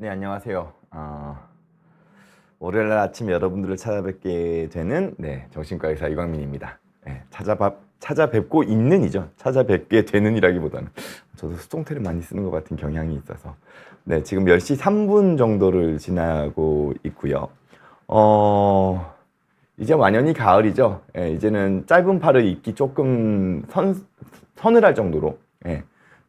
네, 안녕하세요. 월요일 날 아침 여러분들을 찾아뵙게 되는 정신과 의사 이광민입니다. 찾아뵙고 있는이죠. 찾아뵙게 되는이라기보다는 저도 수동태를 많이 쓰는 것 같은 경향이 있어서 지금 10시 3분 정도를 지나고 있고요. 이제 완연히 가을이죠. 이제는 짧은 팔을 입기 조금 서늘할 정도로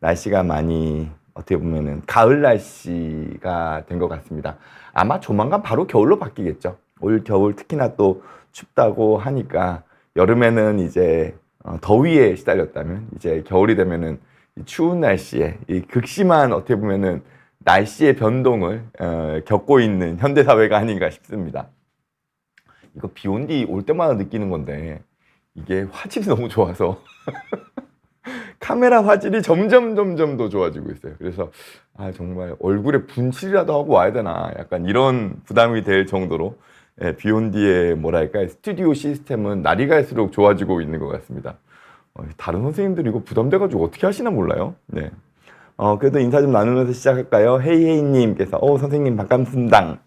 날씨가 많이 어떻게 보면은 가을 날씨가 된 것 같습니다. 아마 조만간 바로 겨울로 바뀌겠죠. 올 겨울 특히나 또 춥다고 하니까 여름에는 이제 더위에 시달렸다면 이제 겨울이 되면은 이 추운 날씨에 이 극심한 어떻게 보면은 날씨의 변동을 겪고 있는 현대 사회가 아닌가 싶습니다. 이거 비 온 뒤 올 때마다 느끼는 건데 이게 화질이 너무 좋아서 카메라 화질이 점점 더 좋아지고 있어요. 그래서 정말 얼굴에 분칠이라도 하고 와야 되나 약간 이런 부담이 될 정도로 비 온 뒤에 뭐랄까 스튜디오 시스템은 날이 갈수록 좋아지고 있는 것 같습니다. 다른 선생님들 이거 부담돼가지고 어떻게 하시나 몰라요. 그래도 인사 좀 나누면서 시작할까요? 헤이헤이님께서 선생님 반갑습당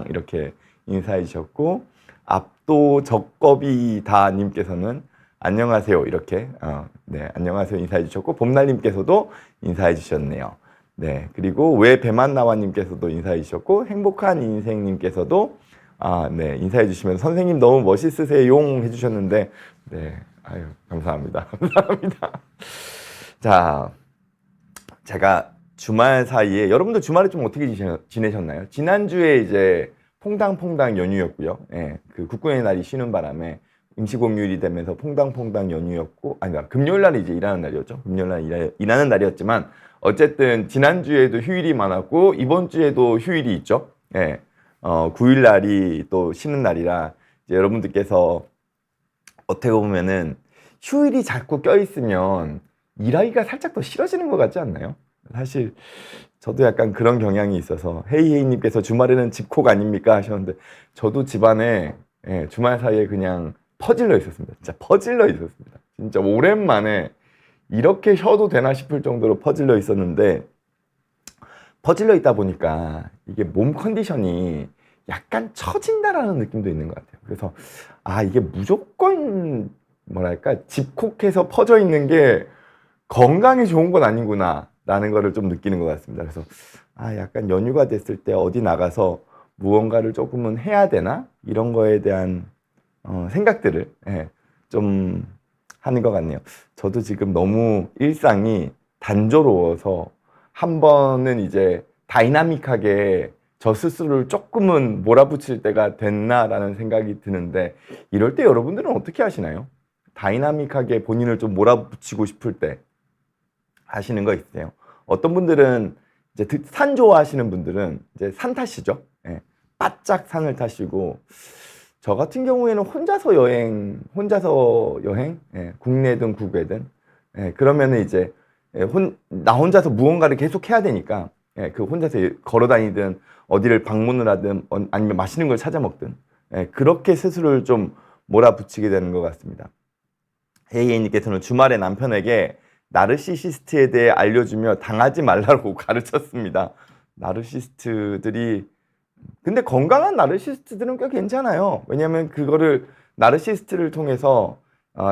이렇게 인사해 주셨고, 압도 적겁이다님께서는 안녕하세요 이렇게 안녕하세요 인사해 주셨고, 봄날님께서도 인사해 주셨네요. 그리고 왜 배만 나와님께서도 인사해 주셨고, 행복한 인생님께서도 인사해 주시면서 선생님 너무 멋있으세요 해주셨는데 아유 감사합니다. 감사합니다. 자, 제가 주말 사이에 여러분들 주말에 좀 어떻게 지내셨나요? 지난주에 이제 퐁당퐁당 연휴였고요. 그 국군의 날이 쉬는 바람에 임시공휴일이 되면서 퐁당퐁당 연휴였고, 금요일 날이 이제 일하는 날이었죠. 금요일 날 일하는 날이었지만 어쨌든 지난주에도 휴일이 많았고 이번 주에도 휴일이 있죠. 9일 날이 또 쉬는 날이라 이제 여러분들께서 어떻게 보면은 휴일이 자꾸 껴있으면 일하기가 살짝 더 싫어지는 것 같지 않나요? 사실 저도 약간 그런 경향이 있어서, 헤이헤이님께서 주말에는 집콕 아닙니까 하셨는데, 저도 집안에 주말 사이에 그냥 퍼질러 있었습니다. 진짜 퍼질러 있었습니다. 진짜 오랜만에 이렇게 쉬어도 되나 싶을 정도로 퍼질러 있었는데, 퍼질러 있다 보니까 이게 몸 컨디션이 약간 처진다라는 느낌도 있는 것 같아요. 그래서 이게 무조건 뭐랄까 집콕해서 퍼져 있는 게 건강에 좋은 건 아니구나 라는 거를 좀 느끼는 것 같습니다. 그래서 약간 연휴가 됐을 때 어디 나가서 무언가를 조금은 해야 되나 이런 거에 대한 생각들을 좀 하는 것 같네요. 저도 지금 너무 일상이 단조로워서 한 번은 이제 다이나믹하게 저 스스로를 조금은 몰아붙일 때가 됐나라는 생각이 드는데, 이럴 때 여러분들은 어떻게 하시나요? 다이나믹하게 본인을 좀 몰아붙이고 싶을 때 하시는 거 있으세요? 어떤 분들은 이제 산 좋아하시는 분들은 이제 산 타시죠. 바짝 산을 타시고, 저 같은 경우에는 혼자서 여행, 국내든 국외든, 그러면은 이제 나 혼자서 무언가를 계속 해야 되니까, 그 혼자서 걸어 다니든 어디를 방문을 하든 아니면 맛있는 걸 찾아 먹든, 그렇게 스스로를 좀 몰아붙이게 되는 것 같습니다. 헤이헤이님께서는 주말에 남편에게 나르시시스트에 대해 알려주며 당하지 말라고 가르쳤습니다. 나르시스트들이, 근데 건강한 나르시스트들은 꽤 괜찮아요. 왜냐하면 그거를 나르시스트를 통해서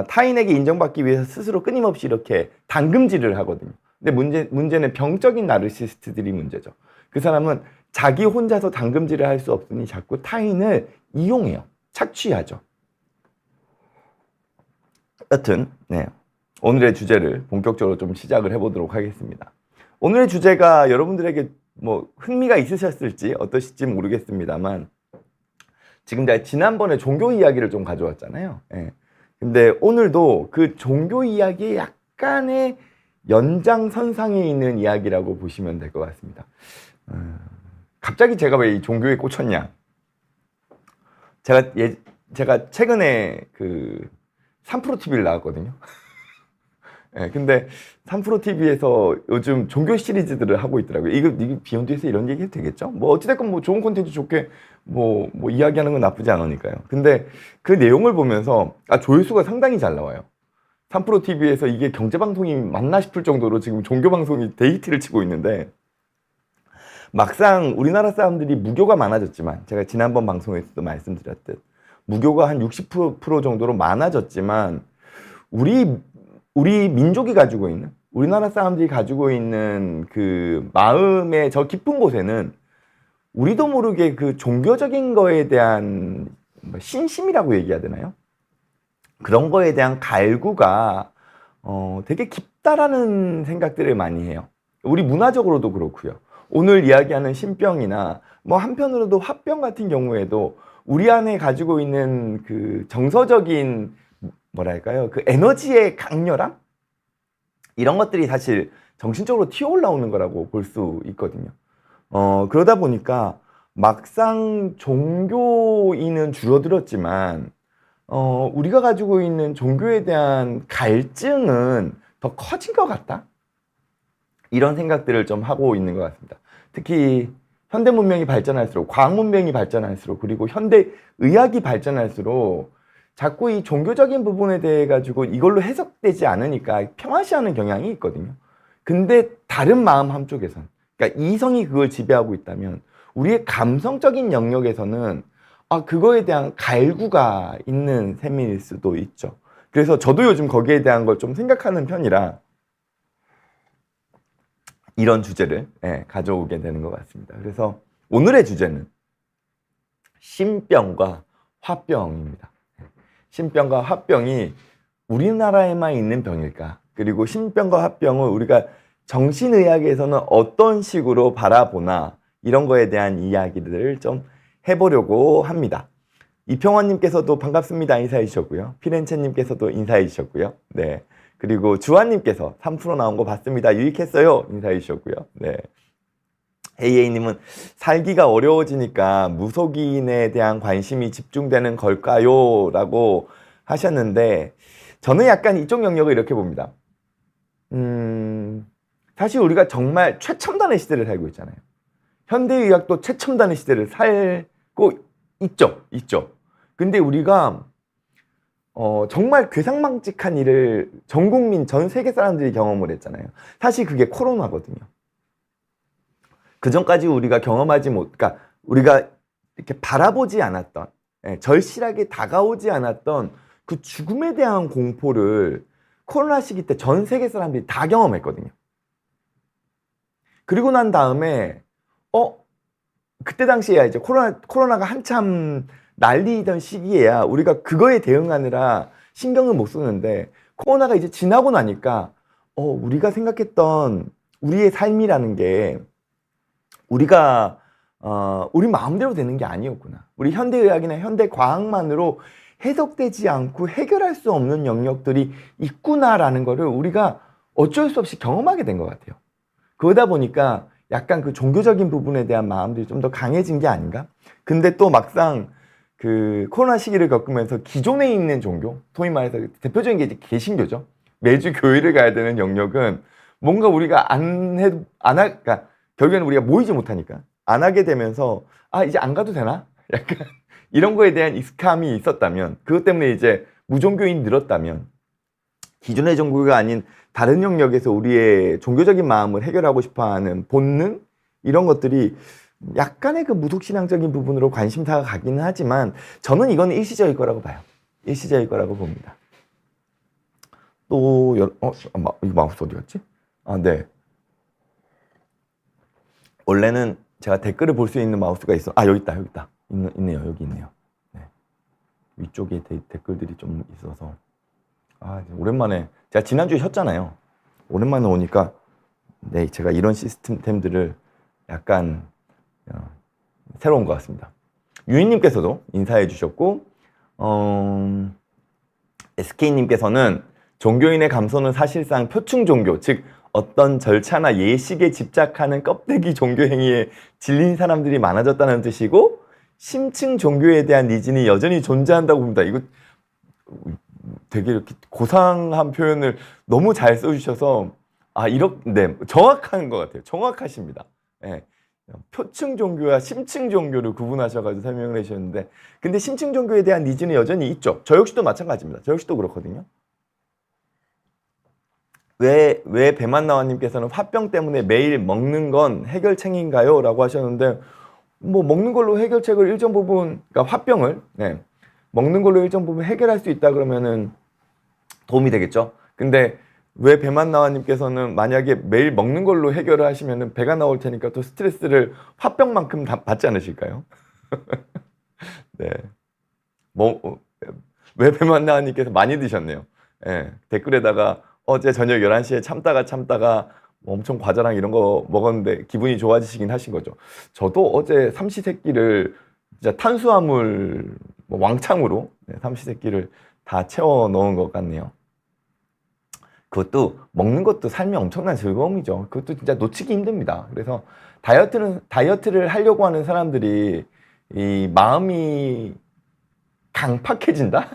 타인에게 인정받기 위해서 스스로 끊임없이 이렇게 당금질을 하거든요. 근데 문제는 병적인 나르시스트들이 문제죠. 그 사람은 자기 혼자서 당금질을 할 수 없으니 자꾸 타인을 이용해요. 착취하죠. 여튼 오늘의 주제를 본격적으로 좀 시작을 해보도록 하겠습니다. 오늘의 주제가 여러분들에게 뭐 흥미가 있으셨을지 어떠실지 모르겠습니다만, 지금 제가 지난번에 종교 이야기를 좀 가져왔잖아요. 근데 오늘도 그 종교 이야기의 약간의 연장선상에 있는 이야기라고 보시면 될 것 같습니다. 갑자기 제가 왜 이 종교에 꽂혔냐? 제가 최근에 그 3프로 TV를 나왔거든요. 근데 3프로 TV에서 요즘 종교 시리즈들을 하고 있더라고요. 이거 비욘드에서 이런 얘기 해도 되겠죠? 뭐 어찌됐건 뭐 좋은 콘텐츠 좋게 뭐 이야기하는 건 나쁘지 않으니까요. 근데 그 내용을 보면서 조회수가 상당히 잘 나와요. 3프로 TV에서 이게 경제방송이 맞나 싶을 정도로 지금 종교방송이 데이트를 치고 있는데, 막상 우리나라 사람들이 무교가 많아졌지만 제가 지난번 방송에서도 말씀드렸듯 무교가 한 60% 정도로 많아졌지만 우리 민족이 가지고 있는 우리나라 사람들이 가지고 있는 그 마음의 저 깊은 곳에는 우리도 모르게 그 종교적인 거에 대한 신심이라고 얘기해야 되나요? 그런 거에 대한 갈구가 되게 깊다라는 생각들을 많이 해요. 우리 문화적으로도 그렇고요. 오늘 이야기하는 신병이나 뭐 한편으로도 화병 같은 경우에도 우리 안에 가지고 있는 그 정서적인 뭐랄까요? 그 에너지의 강렬함? 이런 것들이 사실 정신적으로 튀어 올라오는 거라고 볼 수 있거든요. 그러다 보니까 막상 종교인은 줄어들었지만 우리가 가지고 있는 종교에 대한 갈증은 더 커진 것 같다? 이런 생각들을 좀 하고 있는 것 같습니다. 특히 현대 문명이 발전할수록, 과학 문명이 발전할수록, 그리고 현대 의학이 발전할수록 자꾸 이 종교적인 부분에 대해 가지고 이걸로 해석되지 않으니까 평화시하는 경향이 있거든요. 근데 다른 마음 한쪽에선, 그러니까 이성이 그걸 지배하고 있다면 우리의 감성적인 영역에서는 그거에 대한 갈구가 있는 셈일 수도 있죠. 그래서 저도 요즘 거기에 대한 걸 좀 생각하는 편이라 이런 주제를 가져오게 되는 것 같습니다. 그래서 오늘의 주제는 신병과 화병입니다. 신병과 화병이 우리나라에만 있는 병일까? 그리고 신병과 화병을 우리가 정신의학에서는 어떤 식으로 바라보나 이런 거에 대한 이야기들을 좀 해보려고 합니다. 이평원님께서도 반갑습니다 인사해 주셨고요. 피렌체님께서도 인사해 주셨고요. 네. 그리고 주한님께서 3% 나온 거 봤습니다. 유익했어요. 인사해 주셨고요. 네. 헤이헤이님은 살기가 어려워지니까 무속인에 대한 관심이 집중되는 걸까요? 라고 하셨는데 저는 약간 이쪽 영역을 이렇게 봅니다. 사실 우리가 정말 최첨단의 시대를 살고 있잖아요. 현대의학도 최첨단의 시대를 살고 있죠. 근데 우리가 정말 괴상망측한 일을 전 국민, 전 세계 사람들이 경험을 했잖아요. 사실 그게 코로나거든요. 그 전까지 우리가 그러니까 우리가 이렇게 바라보지 않았던, 절실하게 다가오지 않았던 그 죽음에 대한 공포를 코로나 시기 때 전 세계 사람들이 다 경험했거든요. 그리고 난 다음에, 그때 당시에야 이제 코로나가 한참 난리던 시기에야 우리가 그거에 대응하느라 신경을 못 쓰는데 코로나가 이제 지나고 나니까 우리가 생각했던 우리의 삶이라는 게 우리가 우리 마음대로 되는 게 아니었구나. 우리 현대의학이나 현대과학만으로 해석되지 않고 해결할 수 없는 영역들이 있구나라는 거를 우리가 어쩔 수 없이 경험하게 된 것 같아요. 그러다 보니까 약간 그 종교적인 부분에 대한 마음들이 좀 더 강해진 게 아닌가? 근데 또 막상 그 코로나 시기를 겪으면서 기존에 있는 종교, 소위 말해서 대표적인 게 이제 개신교죠. 매주 교회를 가야 되는 영역은 뭔가 우리가 그러니까 결국에는 우리가 모이지 못하니까 안 하게 되면서 이제 안 가도 되나? 약간 이런 거에 대한 익숙함이 있었다면, 그것 때문에 이제 무종교인이 늘었다면, 기존의 종교가 아닌 다른 영역에서 우리의 종교적인 마음을 해결하고 싶어하는 본능? 이런 것들이 약간의 그 무속신앙적인 부분으로 관심사가 가기는 하지만 저는 이건 일시적일 거라고 봐요. 일시적일 거라고 봅니다. 또 이 마우스 어디 갔지? 네. 원래는 제가 댓글을 볼 수 있는 마우스가 여기 있다. 있네요. 여기 있네요. 네. 위쪽에 댓글들이 좀 있어서 오랜만에 제가 지난주에 쉬었잖아요. 오랜만에 오니까 제가 이런 시스템들을 약간 새로운 것 같습니다. 유인님께서도 인사해 주셨고 SK님께서는 종교인의 감소는 사실상 표충 종교, 즉 어떤 절차나 예식에 집착하는 껍데기 종교 행위에 질린 사람들이 많아졌다는 뜻이고 심층 종교에 대한 니즈는 여전히 존재한다고 봅니다. 이거 되게 이렇게 고상한 표현을 너무 잘 써주셔서 정확한 것 같아요. 정확하십니다. 네. 표층 종교와 심층 종교를 구분하셔가지고 설명을 해주셨는데, 근데 심층 종교에 대한 니즈는 여전히 있죠. 저 역시도 마찬가지입니다. 저 역시도 그렇거든요. 왜 배만나와님께서는 화병 때문에 매일 먹는 건 해결책인가요? 라고 하셨는데, 뭐 먹는 걸로 해결책을 일정 부분, 그러니까 화병을 먹는 걸로 일정 부분 해결할 수 있다 그러면은 도움이 되겠죠. 근데 왜 배만나와님께서는 만약에 매일 먹는 걸로 해결을 하시면은 배가 나올 테니까 또 스트레스를 화병만큼 받지 않으실까요? 네. 왜 배만나와님께서 많이 드셨네요. 댓글에다가 어제 저녁 11시에 참다가 뭐 엄청 과자랑 이런 거 먹었는데 기분이 좋아지시긴 하신 거죠. 저도 어제 삼시세끼를 진짜 탄수화물 뭐 왕창으로 삼시세끼를 다 채워 넣은 것 같네요. 그것도 먹는 것도 삶의 엄청난 즐거움이죠. 그것도 진짜 놓치기 힘듭니다. 그래서 다이어트를 하려고 하는 사람들이 이 마음이 강팍해진다?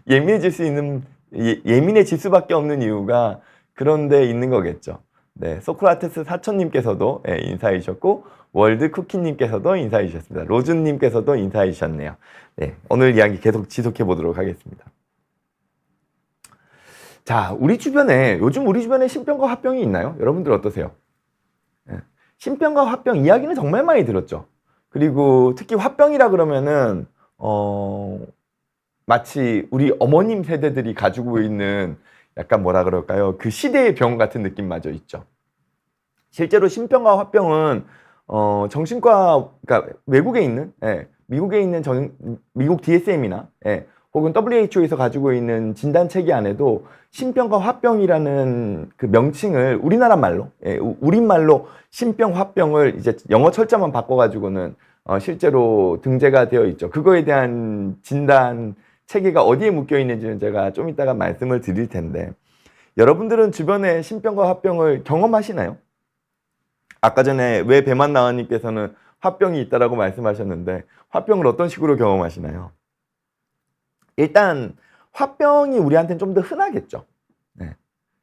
예민해질 수밖에 없는 이유가 그런 데 있는 거겠죠. 네, 소크라테스 사촌님께서도 인사해 주셨고, 월드 쿠키님께서도 인사해 주셨습니다. 로즈님께서도 인사해 주셨네요. 네, 오늘 이야기 계속 지속해 보도록 하겠습니다. 자, 요즘 우리 주변에 신병과 화병이 있나요? 여러분들 어떠세요? 신병과 화병 이야기는 정말 많이 들었죠. 그리고 특히 화병이라 그러면은, 마치 우리 어머님 세대들이 가지고 있는 약간 뭐라 그럴까요? 그 시대의 병 같은 느낌마저 있죠. 실제로 신병과 화병은 정신과, 그러니까 외국에 있는, 미국에 있는 미국 DSM이나 혹은 WHO에서 가지고 있는 진단체계 안에도 신병과 화병이라는 그 명칭을 우리나라 말로, 우리말로 신병, 화병을 이제 영어 철자만 바꿔가지고는 실제로 등재가 되어 있죠. 그거에 대한 진단 체계가 어디에 묶여 있는지는 제가 좀 이따가 말씀을 드릴 텐데, 여러분들은 주변에 신병과 화병을 경험하시나요? 아까 전에 왜 배만나와님께서는 화병이 있다라고 말씀하셨는데, 화병을 어떤 식으로 경험하시나요? 일단 화병이 우리한테는 좀 더 흔하겠죠.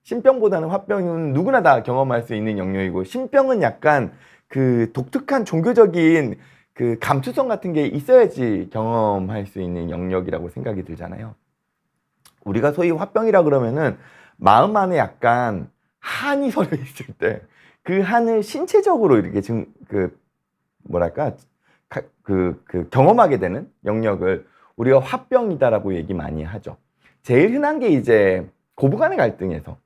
신병보다는 화병은 누구나 다 경험할 수 있는 영역이고, 신병은 약간 그 독특한 종교적인 그 감수성 같은 게 있어야지 경험할 수 있는 영역이라고 생각이 들잖아요. 우리가 소위 화병이라 그러면은 마음 안에 약간 한이 서려 있을 때 그 한을 신체적으로 이렇게 경험하게 되는 영역을 우리가 화병이다라고 얘기 많이 하죠. 제일 흔한 게 이제 고부간의 갈등에서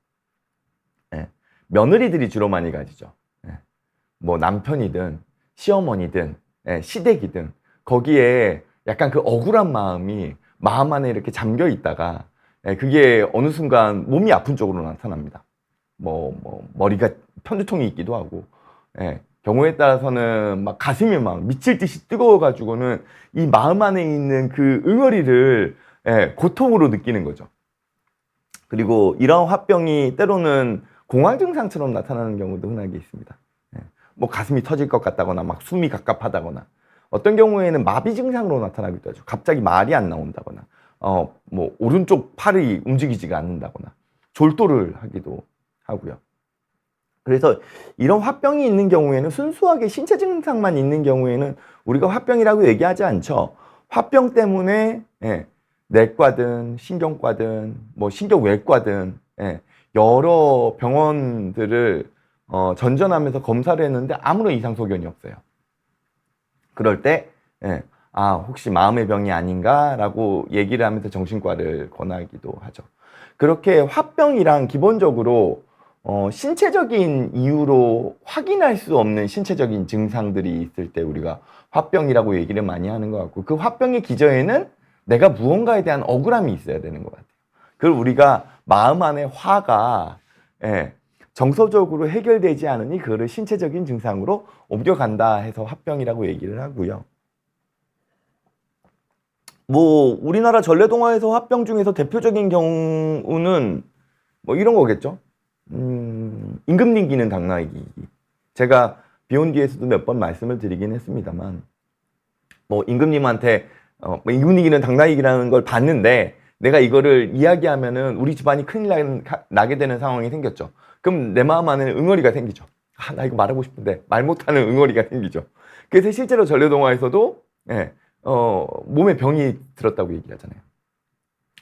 며느리들이 주로 많이 가지죠. 뭐 남편이든 시어머니든 시댁이든 거기에 약간 그 억울한 마음이 마음 안에 이렇게 잠겨 있다가 그게 어느 순간 몸이 아픈 쪽으로 나타납니다. 머리가 편두통이 있기도 하고, 경우에 따라서는 막 가슴이 막 미칠 듯이 뜨거워가지고는 이 마음 안에 있는 그 응어리를 고통으로 느끼는 거죠. 그리고 이런 화병이 때로는 공황 증상처럼 나타나는 경우도 흔하게 있습니다. 뭐 가슴이 터질 것 같다거나 막 숨이 갑갑하다거나, 어떤 경우에는 마비 증상으로 나타나기도 하죠. 갑자기 말이 안 나온다거나, 뭐 오른쪽 팔이 움직이지가 않는다거나, 졸도를 하기도 하고요. 그래서 이런 화병이 있는 경우에는, 순수하게 신체 증상만 있는 경우에는 우리가 화병이라고 얘기하지 않죠. 화병 때문에 내과든 신경과든 뭐 신경외과든 여러 병원들을 전전하면서 검사를 했는데 아무런 이상 소견이 없어요. 그럴 때 혹시 마음의 병이 아닌가라고 얘기를 하면서 정신과를 권하기도 하죠. 그렇게 화병이랑 기본적으로 신체적인 이유로 확인할 수 없는 신체적인 증상들이 있을 때 우리가 화병이라고 얘기를 많이 하는 것 같고, 그 화병의 기저에는 내가 무언가에 대한 억울함이 있어야 되는 것 같아요. 그걸 우리가 마음 안에 화가 정서적으로 해결되지 않으니 그거를 신체적인 증상으로 옮겨간다 해서 화병이라고 얘기를 하고요. 뭐 우리나라 전래동화에서 화병 중에서 대표적인 경우는 뭐 이런 거겠죠. 임금님 기는 당나귀. 제가 비온 뒤에서도 몇 번 말씀을 드리긴 했습니다만, 뭐 임금님한테 임금님 기는 당나귀라는 걸 봤는데 내가 이거를 이야기하면은 우리 집안이 큰일 나게 되는 상황이 생겼죠. 그럼 내 마음 안에는 응어리가 생기죠. 나 이거 말하고 싶은데 말 못하는 응어리가 생기죠. 그래서 실제로 전래동화에서도 몸에 병이 들었다고 얘기하잖아요.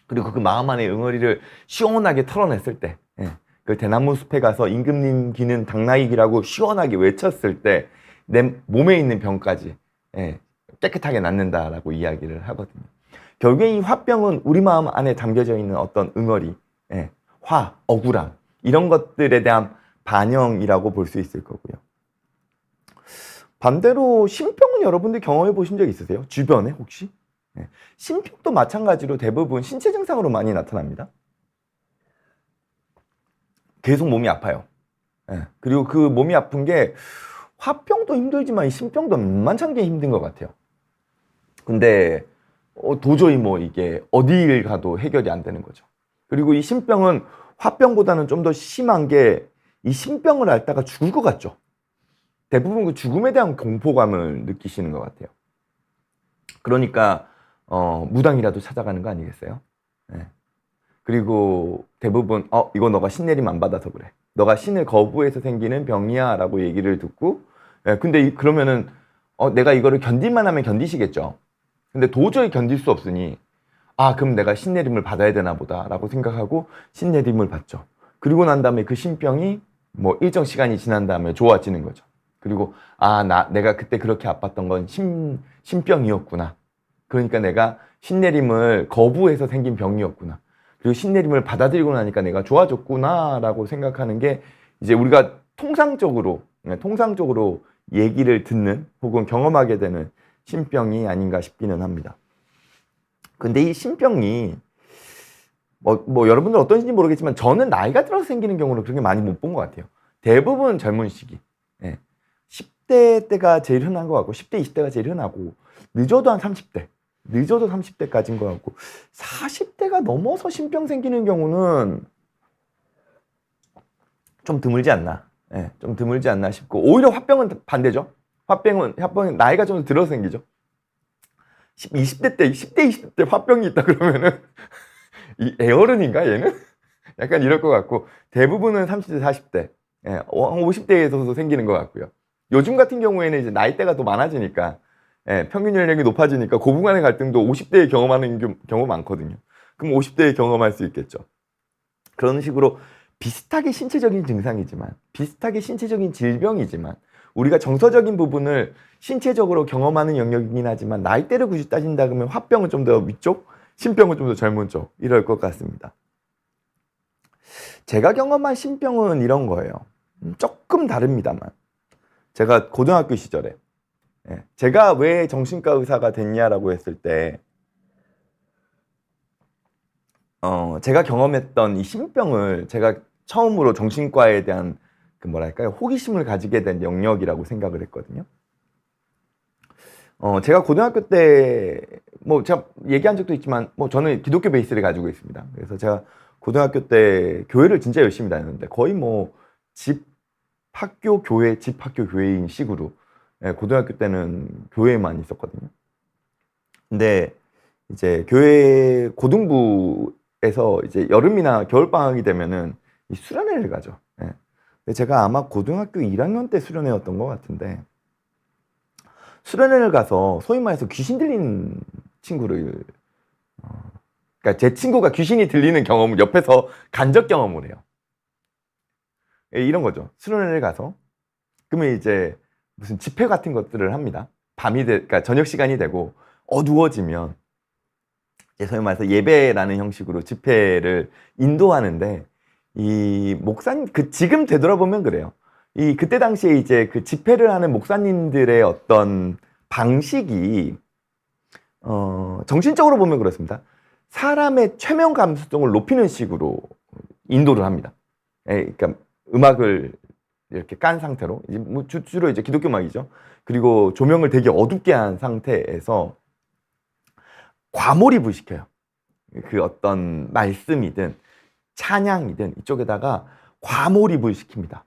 그리고 그 마음 안에 응어리를 시원하게 털어냈을 때 그 대나무 숲에 가서 임금님 기는 당나귀라고 시원하게 외쳤을 때 내 몸에 있는 병까지 예, 깨끗하게 낫는다라고 이야기를 하거든요. 결국에 이 화병은 우리 마음 안에 담겨져 있는 어떤 응어리, 예, 화, 억울함 이런 것들에 대한 반영이라고 볼 수 있을 거고요. 반대로 신병은 여러분들 경험해 보신 적 있으세요? 주변에 혹시? 예, 신병도 마찬가지로 대부분 신체 증상으로 많이 나타납니다. 계속 몸이 아파요. 예, 그리고 그 몸이 아픈 게 화병도 힘들지만 이 신병도 만만찮게 힘든 것 같아요. 근데 도저히 뭐 이게 어디를 가도 해결이 안 되는 거죠. 그리고 이 신병은 화병보다는 좀 더 심한 게 이 신병을 앓다가 죽을 것 같죠. 대부분 그 죽음에 대한 공포감을 느끼시는 것 같아요. 그러니까 무당이라도 찾아가는 거 아니겠어요? 네. 그리고 대부분 이거 너가 신 내림 안 받아서 그래. 너가 신을 거부해서 생기는 병이야 라고 얘기를 듣고 근데 그러면은 내가 이거를 견딜만 하면 견디시겠죠. 근데 도저히 견딜 수 없으니 그럼 내가 신내림을 받아야 되나 보다 라고 생각하고 신내림을 받죠. 그리고 난 다음에 그 신병이 뭐 일정 시간이 지난 다음에 좋아지는 거죠. 그리고 내가 그때 그렇게 아팠던 건 신병이었구나. 그러니까 내가 신내림을 거부해서 생긴 병이었구나. 그리고 신내림을 받아들이고 나니까 내가 좋아졌구나 라고 생각하는 게 이제 우리가 통상적으로 얘기를 듣는 혹은 경험하게 되는 신병이 아닌가 싶기는 합니다. 근데 이 신병이 뭐 여러분들 어떤지 모르겠지만 저는 나이가 들어서 생기는 경우는 그렇게 많이 못 본 것 같아요. 대부분 젊은 시기. 10대 때가 제일 흔한 것 같고 10대, 20대가 제일 흔하고 늦어도 한 30대. 늦어도 30대까지인 것 같고 40대가 넘어서 신병 생기는 경우는 좀 드물지 않나. 좀 드물지 않나 싶고 오히려 화병은 반대죠. 화병은 나이가 좀 들어서 생기죠. 10대, 20대 때 화병이 있다 그러면은 이 애어른인가 얘는? 약간 이럴 것 같고 대부분은 30대, 40대, 50대에서도 생기는 것 같고요. 요즘 같은 경우에는 이제 나이대가 더 많아지니까 평균 연령이 높아지니까 고부간의 갈등도 50대에 경험하는 경우 많거든요. 그럼 50대에 경험할 수 있겠죠. 그런 식으로 비슷하게 신체적인 증상이지만 비슷하게 신체적인 질병이지만 우리가 정서적인 부분을 신체적으로 경험하는 영역이긴 하지만 나이대를 굳이 따진다 그러면 화병은 좀 더 위쪽, 신병은 좀 더 젊은 쪽 이럴 것 같습니다. 제가 경험한 신병은 이런 거예요. 조금 다릅니다만 제가 고등학교 시절에 제가 왜 정신과 의사가 됐냐라고 했을 때 제가 경험했던 이 신병을 제가 처음으로 정신과에 대한 그 뭐랄까요 호기심을 가지게 된 영역이라고 생각을 했거든요. 제가 고등학교 때 뭐 제가 얘기한 적도 있지만 뭐 저는 기독교 베이스를 가지고 있습니다. 그래서 제가 고등학교 때 교회를 진짜 열심히 다녔는데 거의 뭐 집 학교 교회 집 학교 교회인 식으로 고등학교 때는 교회에만 있었거든요. 근데 이제 교회 고등부에서 이제 여름이나 겨울 방학이 되면은 이 수련회를 가죠. 근데 제가 아마 고등학교 1학년 때 수련회였던 것 같은데 수련회를 가서 소위 말해서 귀신 들린 친구를 그러니까 제 친구가 귀신이 들리는 경험을 옆에서 간접 경험을 해요. 이런 거죠. 수련회를 가서 그러면 이제 무슨 집회 같은 것들을 합니다. 그러니까 저녁 시간이 되고 어두워지면 이제 소위 말해서 예배라는 형식으로 집회를 인도하는데 이 목사님 지금 되돌아보면 그래요. 그때 당시에 이제 그 집회를 하는 목사님들의 어떤 방식이 정신적으로 보면 그렇습니다. 사람의 최면 감수성을 높이는 식으로 인도를 합니다. 그러니까 음악을 이렇게 깐 상태로 뭐 주로 이제 기독교 음악이죠. 그리고 조명을 되게 어둡게 한 상태에서 과몰입을 시켜요. 그 어떤 말씀이든 찬양이든 이쪽에다가 과몰입을 시킵니다.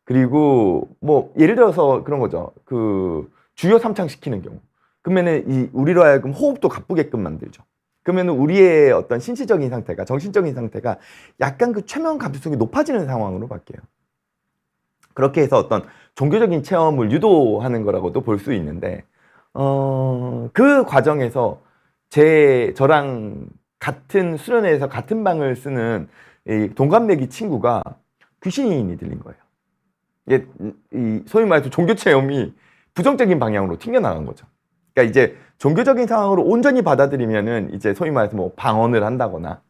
그리고 뭐 예를 들어서 그런 거죠. 그 주여 3창 시키는 경우. 그러면은 우리로 하여금 호흡도 가쁘게끔 만들죠. 그러면은 우리의 어떤 신체적인 상태가 정신적인 상태가 약간 그 최면 감수성이 높아지는 상황으로 바뀌어요. 그렇게 해서 어떤 종교적인 체험을 유도하는 거라고도 볼 수 있는데 그 과정에서 저랑 같은 수련회에서 같은 방을 쓰는 이 동갑내기 친구가 귀신이 들린 거예요. 이게 소위 말해서 종교 체험이 부정적인 방향으로 튕겨나간 거죠. 그러니까 이제 종교적인 상황으로 온전히 받아들이면은 이제 소위 말해서 뭐 방언을 한다거나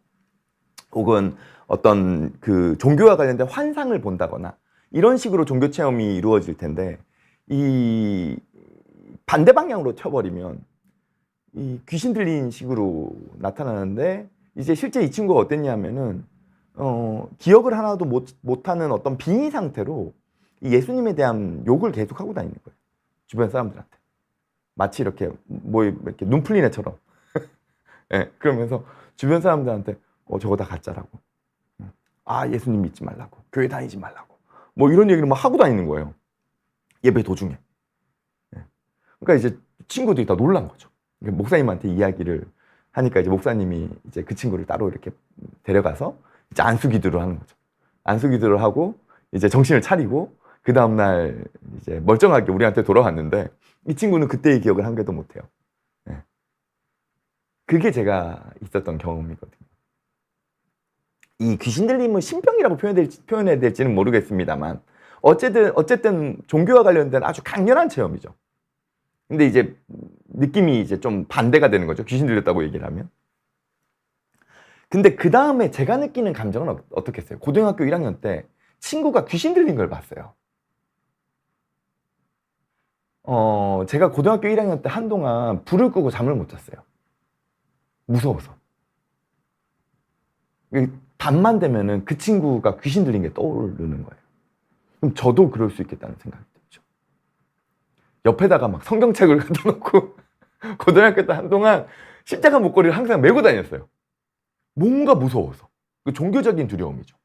혹은 어떤 그 종교와 관련된 환상을 본다거나 이런 식으로 종교 체험이 이루어질 텐데 이 반대 방향으로 쳐버리면 이 귀신 들린 식으로 나타나는데 이제 실제 이 친구가 어땠냐면은 기억을 하나도 못하는 어떤 빙의 상태로 이 예수님에 대한 욕을 계속 하고 다니는 거예요. 주변 사람들한테. 마치 이렇게 뭐 이렇게 눈 풀린 애처럼. 네, 그러면서 주변 사람들한테 저거 다 가짜라고. 아, 예수님 믿지 말라고. 교회 다니지 말라고. 뭐 이런 얘기를 막 하고 다니는 거예요. 예배 도중에. 네. 그러니까 이제 친구들이 다 놀란 거죠. 목사님한테 이야기를 하니까 이제 목사님이 이제 그 친구를 따로 이렇게 데려가서 이제 안수기도를 하는 거죠. 안수기도를 하고 이제 정신을 차리고 그 다음날 이제 멀쩡하게 우리한테 돌아왔는데 이 친구는 그때의 기억을 한 개도 못해요. 네. 그게 제가 있었던 경험이거든요. 이 귀신 들림은 신병이라고 표현해야 될지는 모르겠습니다만 어쨌든 종교와 관련된 아주 강렬한 체험이죠. 근데 이제 느낌이 이제 좀 반대가 되는 거죠. 귀신 들렸다고 얘기를 하면. 근데 그 다음에 제가 느끼는 감정은 어떻겠어요? 고등학교 1학년 때 친구가 귀신 들린 걸 봤어요. 제가 고등학교 1학년 때 한동안 불을 끄고 잠을 못 잤어요. 무서워서. 밤만 되면은 그 친구가 귀신 들린 게 떠오르는 거예요. 그럼 저도 그럴 수 있겠다는 생각이 들죠. 옆에다가 막 성경책을 갖다 놓고 고등학교 때 한동안 십자가 목걸이를 항상 메고 다녔어요. 뭔가 무서워서. 그 종교적인 두려움이죠.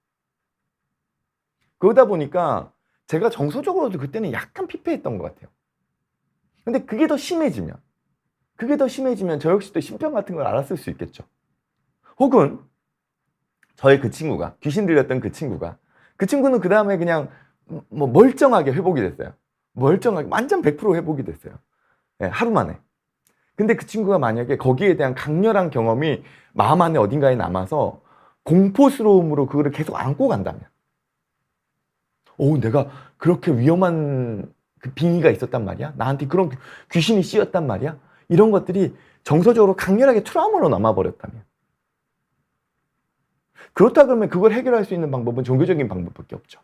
그러다 보니까 제가 정서적으로도 그때는 약간 피폐했던 것 같아요. 근데 그게 더 심해지면 저 역시 또 신병 같은 걸 알았을 수 있겠죠. 혹은 저의 그 친구가, 귀신 들렸던 그 친구는 그 다음에 그냥 뭐 멀쩡하게 회복이 됐어요. 멀쩡하게 완전 100% 회복이 됐어요. 네, 하루 만에. 근데 그 친구가 만약에 거기에 대한 강렬한 경험이 마음 안에 어딘가에 남아서 공포스러움으로 그거를 계속 안고 간다면, 내가 그렇게 위험한 그 빙의가 있었단 말이야? 나한테 그런 귀신이 씌었단 말이야? 이런 것들이 정서적으로 강렬하게 트라우마로 남아버렸다면, 그렇다 그러면 그걸 해결할 수 있는 방법은 종교적인 방법밖에 없죠.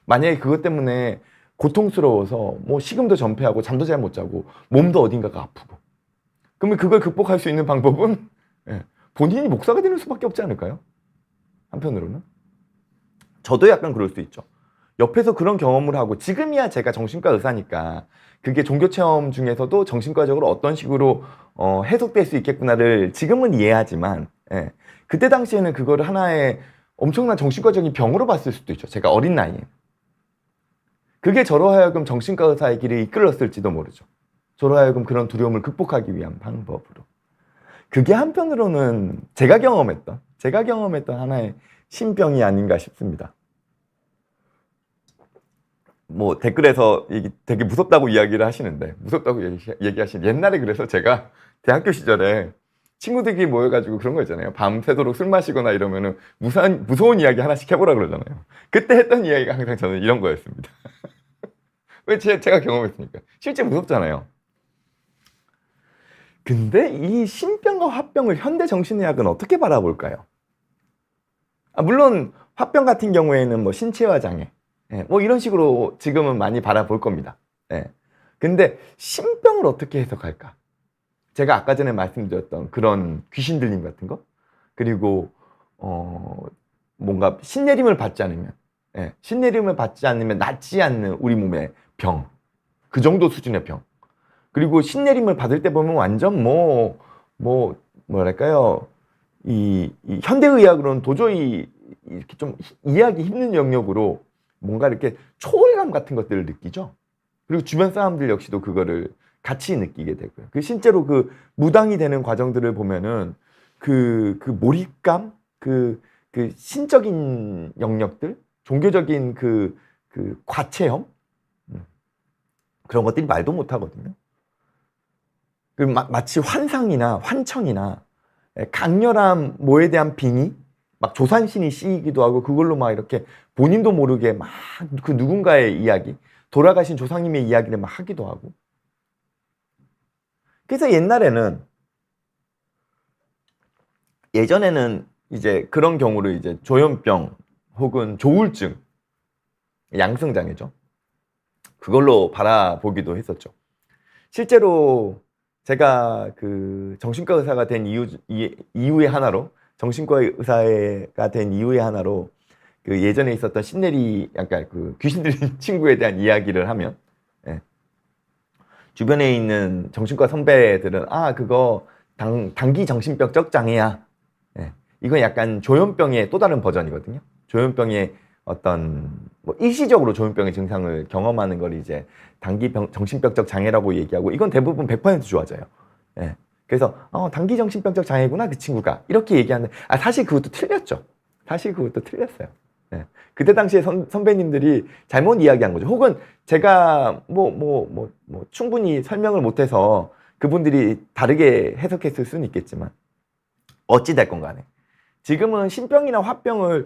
만약에 그것 때문에 고통스러워서 뭐 식음도 전폐하고 잠도 잘 못 자고 몸도 어딘가가 아프고, 그러면 그걸 극복할 수 있는 방법은 본인이 목사가 되는 수밖에 없지 않을까요? 한편으로는 저도 약간 그럴 수 있죠. 옆에서 그런 경험을 하고, 지금이야 제가 정신과 의사니까 그게 종교 체험 중에서도 정신과적으로 어떤 식으로 해석될 수 있겠구나를 지금은 이해하지만, 그때 당시에는 그거를 하나의 엄청난 정신과적인 병으로 봤을 수도 있죠. 제가 어린 나이에. 그게 저로 하여금 정신과 의사의 길을 이끌었을지도 모르죠. 저로 하여금 그런 두려움을 극복하기 위한 방법으로. 그게 한편으로는 제가 경험했던 하나의 신병이 아닌가 싶습니다. 뭐 댓글에서 되게 무섭다고 이야기를 하시는데, 무섭다고 얘기하시는, 옛날에 그래서 제가 대학교 시절에 친구들끼리 모여가지고 그런 거 있잖아요. 밤새도록 술 마시거나 이러면은 무서운 이야기 하나씩 해보라 그러잖아요. 그때 했던 이야기가 항상 저는 이런 거였습니다. 왜 제가 경험했으니까. 실제 무섭잖아요. 근데 이 신병과 화병을 현대 정신의학은 어떻게 바라볼까요? 물론 화병 같은 경우에는 뭐 신체화 장애, 뭐 이런 식으로 지금은 많이 바라볼 겁니다. 근데 신병을 어떻게 해석할까? 제가 아까 전에 말씀드렸던 그런 귀신 들림 같은 거, 그리고 뭔가 신내림을 받지 않으면 낫지 않는 우리 몸의 병, 그 정도 수준의 병. 그리고 신내림을 받을 때 보면 완전 뭐랄까요, 이 현대의학으로는 도저히 이렇게 좀 이해하기 힘든 영역으로 뭔가 이렇게 초월감 같은 것들을 느끼죠. 그리고 주변 사람들 역시도 그거를 같이 느끼게 되고요. 실제로 그 무당이 되는 과정들을 보면은 그 몰입감, 그 신적인 영역들, 종교적인 그 과체험, 그런 것들이 말도 못 하거든요. 마치 환상이나 환청이나 강렬한 뭐에 대한 빙의, 막 조산신이 씌이기도 하고 그걸로 막 이렇게 본인도 모르게 막 그 누군가의 이야기, 돌아가신 조상님의 이야기를 막 하기도 하고. 그래서 예전에는 이제 그런 경우를 이제 조현병 혹은 조울증, 양성장애죠. 그걸로 바라보기도 했었죠. 실제로 제가 그 정신과 의사가 된 이유의 하나로, 정신과 의사가 된 이유의 하나로 그 예전에 있었던 신내리, 약간 그 귀신 들린 친구에 대한 이야기를 하면, 예. 주변에 있는 정신과 선배들은 그거 단기 정신병적 장애야. 예. 이건 약간 조현병의 또 다른 버전이거든요. 조현병의 어떤 뭐 일시적으로 조현병의 증상을 경험하는 걸 이제 단기 정신병적 장애라고 얘기하고, 이건 대부분 100% 좋아져요. 예. 그래서 단기 정신병적 장애구나 그 친구가, 이렇게 얘기하는데 사실 그것도 틀렸죠. 사실 그것도 틀렸어요. 예. 그때 당시에 선배님들이 잘못 이야기한 거죠. 혹은 제가 충분히 설명을 못해서 그분들이 다르게 해석했을 수는 있겠지만, 어찌 됐건 간에 지금은 신병이나 화병을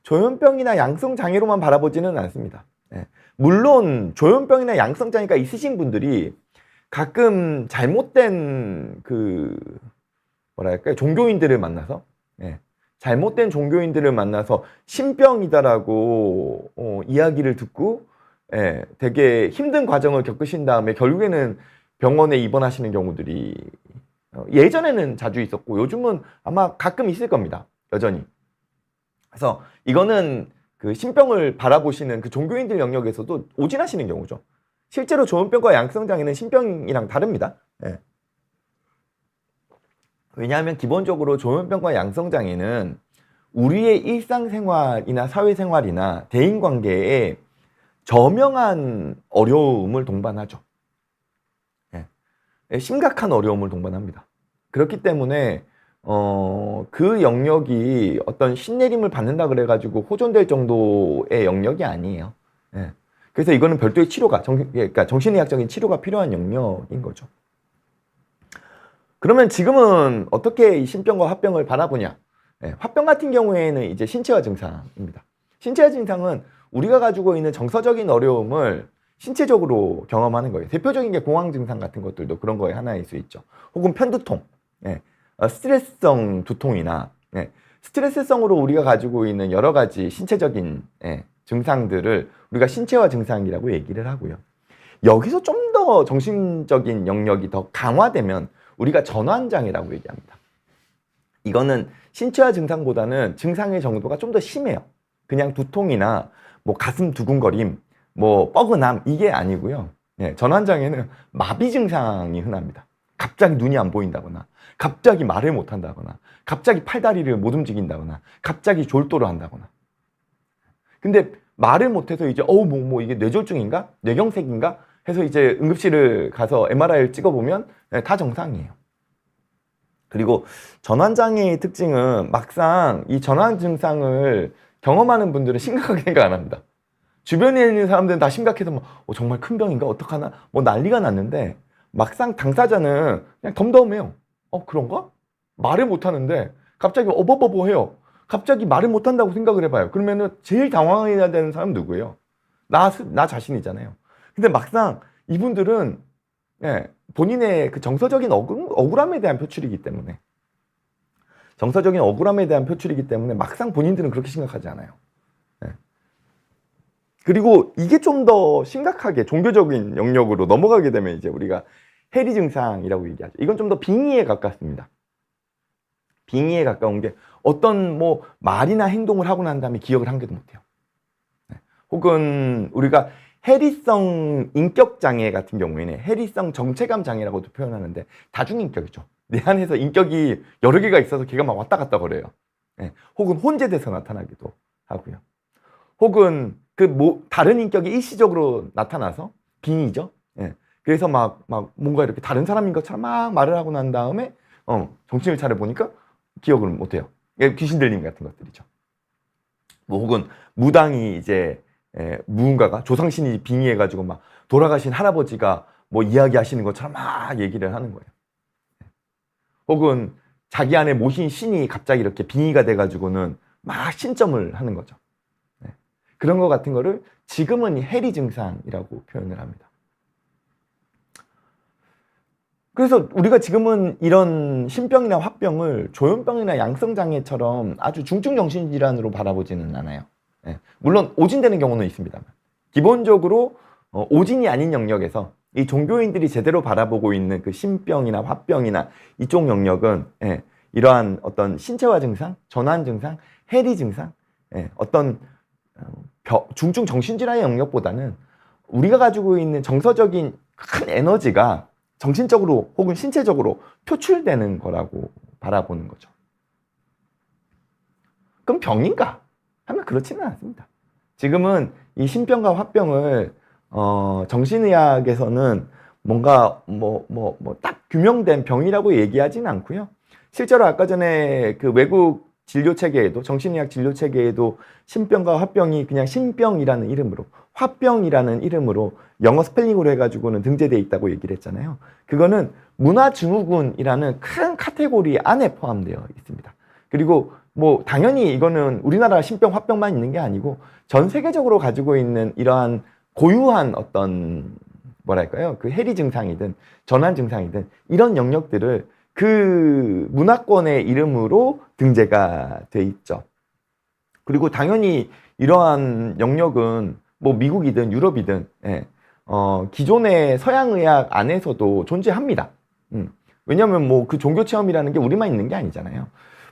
조현병이나 양성장애로만 바라보지는 않습니다. 예. 물론 조현병이나 양성장애가 있으신 분들이 가끔 잘못된 그 뭐랄까요, 종교인들을 만나서, 예, 잘못된 종교인들을 만나서 신병이다라고 이야기를 듣고, 예, 되게 힘든 과정을 겪으신 다음에 결국에는 병원에 입원하시는 경우들이 예전에는 자주 있었고 요즘은 아마 가끔 있을 겁니다. 여전히. 그래서 이거는 그 신병을 바라보시는 그 종교인들 영역에서도 오진하시는 경우죠. 실제로 조현병과 양성장애는 신병이랑 다릅니다. 예. 왜냐하면 기본적으로 조현병과 양성장애는 우리의 일상생활이나 사회생활이나 대인관계에 저명한 어려움을 동반하죠. 예. 심각한 어려움을 동반합니다. 그렇기 때문에 그 영역이 어떤 신내림을 받는다 그래가지고 호전될 정도의 영역이 아니에요. 예. 그래서 이거는 별도의 치료가, 그러니까 정신의학적인 치료가 필요한 영역인 거죠. 그러면 지금은 어떻게 이 신병과 화병을 바라보냐? 예, 화병 같은 경우에는 이제 신체화 증상입니다. 신체화 증상은 우리가 가지고 있는 정서적인 어려움을 신체적으로 경험하는 거예요. 대표적인 게 공황 증상 같은 것들도 그런 거에 하나일 수 있죠. 혹은 편두통, 예, 스트레스성 두통이나, 예, 스트레스성으로 우리가 가지고 있는 여러 가지 신체적인, 예, 증상들을 우리가 신체화 증상이라고 얘기를 하고요. 여기서 좀 더 정신적인 영역이 더 강화되면 우리가 전환장애라고 얘기합니다. 이거는 신체화 증상보다는 증상의 정도가 좀 더 심해요. 그냥 두통이나 뭐 가슴 두근거림, 뭐 뻐근함, 이게 아니고요. 예, 전환장애는 마비 증상이 흔합니다. 갑자기 눈이 안 보인다거나, 갑자기 말을 못 한다거나, 갑자기 팔다리를 못 움직인다거나, 갑자기 졸도를 한다거나. 근데 말을 못해서 이제 이게 뇌졸중인가? 뇌경색인가? 해서 이제 응급실을 가서 MRI를 찍어보면 다 정상이에요. 그리고 전환장애의 특징은 막상 이 전환 증상을 경험하는 분들은 심각하게 생각 안 합니다. 주변에 있는 사람들은 다 심각해서 정말 큰 병인가? 어떡하나? 난리가 났는데 막상 당사자는 그냥 덤덤해요. 그런가? 말을 못 하는데 갑자기 어버버버 해요. 갑자기 말을 못 한다고 생각을 해봐요. 그러면은 제일 당황해야 되는 사람은 누구예요? 나 자신이잖아요. 근데 막상 이분들은, 예, 본인의 그 정서적인 억울함에 대한 표출이기 때문에, 막상 본인들은 그렇게 심각하지 않아요. 예. 그리고 이게 좀 더 심각하게 종교적인 영역으로 넘어가게 되면 이제 우리가 해리 증상이라고 얘기하죠. 이건 좀 더 빙의에 가깝습니다. 빙의에 가까운 게 어떤 말이나 행동을 하고 난 다음에 기억을 한 개도 못해요. 예. 혹은 우리가 해리성 인격 장애 같은 경우에는 해리성 정체감 장애라고도 표현하는데 다중인격이죠. 내 안에서 인격이 여러 개가 있어서 걔가 막 왔다 갔다 거려요. 예. 혹은 혼재돼서 나타나기도 하고요. 혹은 다른 인격이 일시적으로 나타나서 빙의죠. 예. 그래서 막 뭔가 이렇게 다른 사람인 것처럼 막 말을 하고 난 다음에 정신을 차려 보니까 기억을 못해요. 귀신 들림 같은 것들이죠. 혹은 무당이 이제 무언가가 조상신이 빙의해가지고 막 돌아가신 할아버지가 이야기하시는 것처럼 막 얘기를 하는 거예요. 혹은 자기 안에 모신 신이 갑자기 이렇게 빙의가 돼가지고는 막 신점을 하는 거죠. 네. 그런 것 같은 거를 지금은 해리 증상이라고 표현을 합니다. 그래서 우리가 지금은 이런 신병이나 화병을 조현병이나 양성장애처럼 아주 중증 정신질환으로 바라보지는 않아요. 네. 물론 오진되는 경우는 있습니다만 기본적으로 오진이 아닌 영역에서 이 종교인들이 제대로 바라보고 있는 그 신병이나 화병이나 이쪽 영역은 이러한 어떤 신체화 증상, 전환 증상, 해리 증상, 어떤 중증 정신질환의 영역보다는 우리가 가지고 있는 정서적인 큰 에너지가 정신적으로 혹은 신체적으로 표출되는 거라고 바라보는 거죠. 그럼 병인가? 하면 그렇지는 않습니다. 지금은 이 신병과 화병을 정신의학에서는 뭔가 딱 규명된 병이라고 얘기하지는 않고요. 실제로 아까 전에 그 외국 진료 체계에도 정신의학 진료 체계에도 신병과 화병이 그냥 신병이라는 이름으로 화병이라는 이름으로 영어 스펠링으로 해가지고는 등재되어 있다고 얘기를 했잖아요. 그거는 문화증후군이라는 큰 카테고리 안에 포함되어 있습니다. 그리고 뭐 당연히 이거는 우리나라 신병 화병만 있는 게 아니고 전 세계적으로 가지고 있는 이러한 고유한 어떤 뭐랄까요 그 해리 증상이든 전환 증상이든 이런 영역들을 그 문화권의 이름으로 등재가 돼 있죠. 그리고 당연히 이러한 영역은 뭐 미국이든 유럽이든 기존의 서양의학 안에서도 존재합니다. 왜냐하면 뭐 그 종교 체험이라는 게 우리만 있는 게 아니잖아요.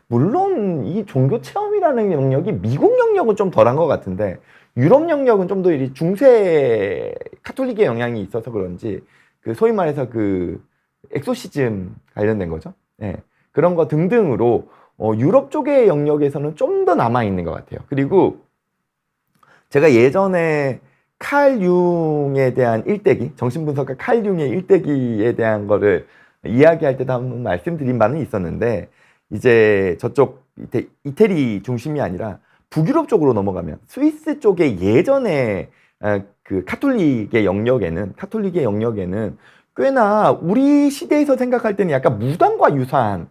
물론 이 종교 체험이라는 영역이 미국 영역은 좀 덜한 것 같은데 유럽 영역은 좀 더 중세 카톨릭의 영향이 있어서 그런지 그 소위 말해서 그 엑소시즘 관련된 거죠. 그런 거 등등으로 유럽 쪽의 영역에서는 좀 더 남아 있는 것 같아요. 그리고 제가 예전에 칼 융에 대한 일대기, 정신분석가 칼 융의 일대기에 대한 거를 이야기할 때도 한번 말씀드린 바는 있었는데 이제 저쪽 이태리 중심이 아니라 북유럽 쪽으로 넘어가면 스위스 쪽의 예전에 그 카톨릭의 영역에는 꽤나 우리 시대에서 생각할 때는 약간 무당과 유사한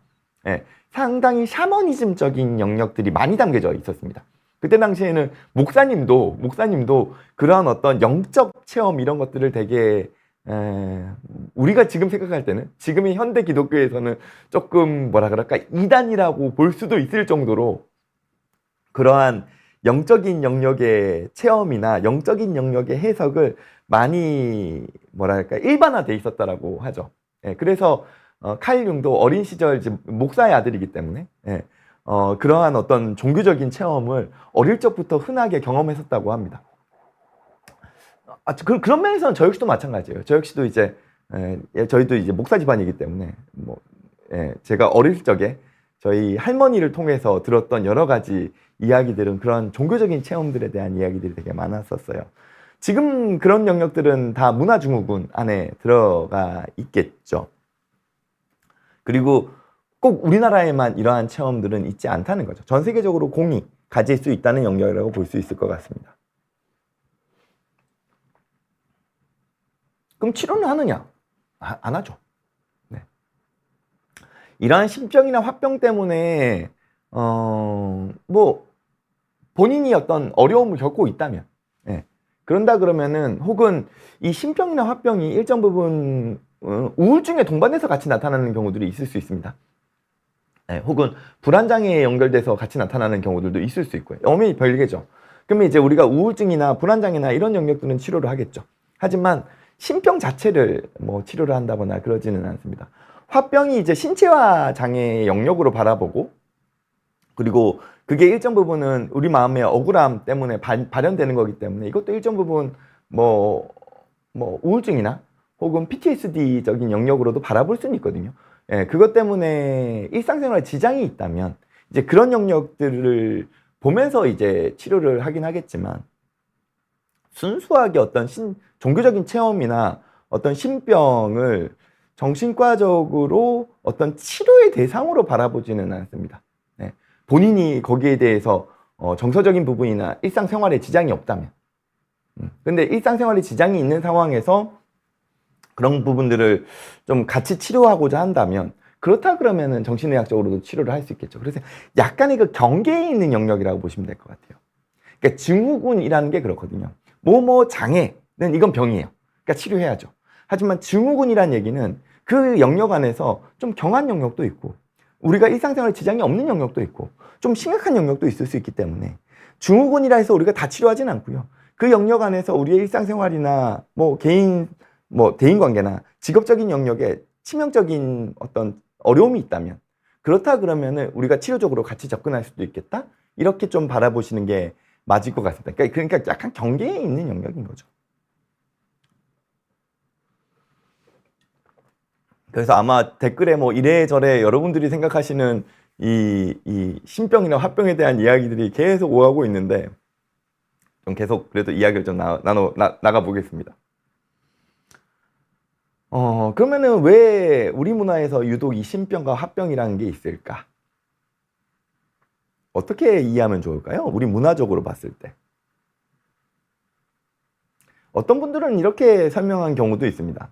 상당히 샤머니즘적인 영역들이 많이 담겨져 있었습니다. 그때 당시에는 목사님도 그러한 어떤 영적 체험 이런 것들을 되게 우리가 지금 생각할 때는 지금의 현대 기독교에서는 조금 뭐라 그럴까 이단이라고 볼 수도 있을 정도로 그러한 영적인 영역의 체험이나 영적인 영역의 해석을 많이 뭐랄까 일반화돼 있었다라고 하죠. 그래서 칼 융도 어린 시절 목사의 아들이기 때문에 그러한 어떤 종교적인 체험을 어릴 적부터 흔하게 경험했었다고 합니다. 그런 면에서는 저 역시도 마찬가지예요. 저 역시도 이제 저희도 이제 목사 집안이기 때문에 제가 어릴 적에 저희 할머니를 통해서 들었던 여러 가지 이야기들은 그런 종교적인 체험들에 대한 이야기들이 되게 많았었어요. 지금 그런 영역들은 다 문화증후군 안에 들어가 있겠죠. 그리고 꼭 우리나라에만 이러한 체험들은 있지 않다는 거죠. 전 세계적으로 공이 가질 수 있다는 영역이라고 볼 수 있을 것 같습니다. 그럼 치료는 하느냐? 안 하죠. 네. 이러한 신병이나 화병 때문에 뭐 본인이 어떤 어려움을 겪고 있다면 그런다 그러면은 혹은 이 신병이나 화병이 일정 부분 우울증에 동반해서 같이 나타나는 경우들이 있을 수 있습니다. 혹은 불안장애에 연결돼서 같이 나타나는 경우들도 있을 수 있고요. 엄연히 별개죠. 그러면 이제 우리가 우울증이나 불안장애나 이런 영역들은 치료를 하겠죠. 하지만 신병 자체를 뭐 치료를 한다거나 그러지는 않습니다. 화병이 이제 신체화 장애의 영역으로 바라보고 그리고 그게 일정 부분은 우리 마음의 억울함 때문에 발현되는 거기 때문에 이것도 일정 부분 뭐 우울증이나 혹은 PTSD적인 영역으로도 바라볼 수는 있거든요. 그것 때문에 일상생활에 지장이 있다면 이제 그런 영역들을 보면서 이제 치료를 하긴 하겠지만 순수하게 어떤 종교적인 체험이나 어떤 신병을 정신과적으로 어떤 치료의 대상으로 바라보지는 않습니다. 본인이 거기에 대해서 정서적인 부분이나 일상생활에 지장이 없다면 근데 일상생활에 지장이 있는 상황에서 그런 부분들을 좀 같이 치료하고자 한다면 그렇다 그러면은 정신의학적으로도 치료를 할 수 있겠죠. 그래서 약간의 그 경계에 있는 영역이라고 보시면 될 것 같아요. 그러니까 증후군이라는 게 그렇거든요. 뭐뭐 장애는 이건 병이에요. 그러니까 치료해야죠. 하지만 증후군이라는 얘기는 그 영역 안에서 좀 경한 영역도 있고 우리가 일상생활에 지장이 없는 영역도 있고 좀 심각한 영역도 있을 수 있기 때문에 증후군이라 해서 우리가 다 치료하지는 않고요. 그 영역 안에서 우리의 일상생활이나 뭐 개인 뭐 대인관계나 직업적인 영역에 치명적인 어떤 어려움이 있다면 그렇다 그러면은 우리가 치료적으로 같이 접근할 수도 있겠다. 이렇게 좀 바라보시는 게 맞을 것 같습니다. 그러니까 약간 경계에 있는 영역인 거죠. 그래서 아마 댓글에 뭐 이래저래 여러분들이 생각하시는 이 신병이나 화병에 대한 이야기들이 계속 오가고 있는데 좀 계속 그래도 이야기를 좀 나가 보겠습니다. 그러면은 왜 우리 문화에서 유독 이 신병과 화병이라는 게 있을까? 어떻게 이해하면 좋을까요? 우리 문화적으로 봤을 때. 어떤 분들은 이렇게 설명한 경우도 있습니다.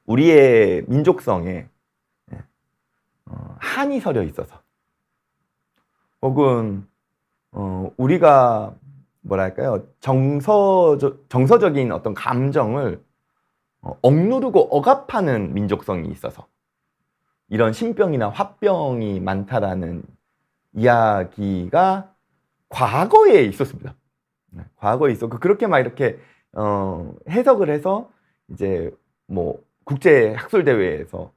우리의 민족성에 한이 서려 있어서 혹은 우리가 뭐랄까요? 정서적인 어떤 감정을 억누르고 억압하는 민족성이 있어서 이런 신병이나 화병이 많다라는 이야기가 과거에 있었습니다. 과거에 있었고 그렇게 막 이렇게 해석을 해서 이제 뭐 국제 학술 대회에서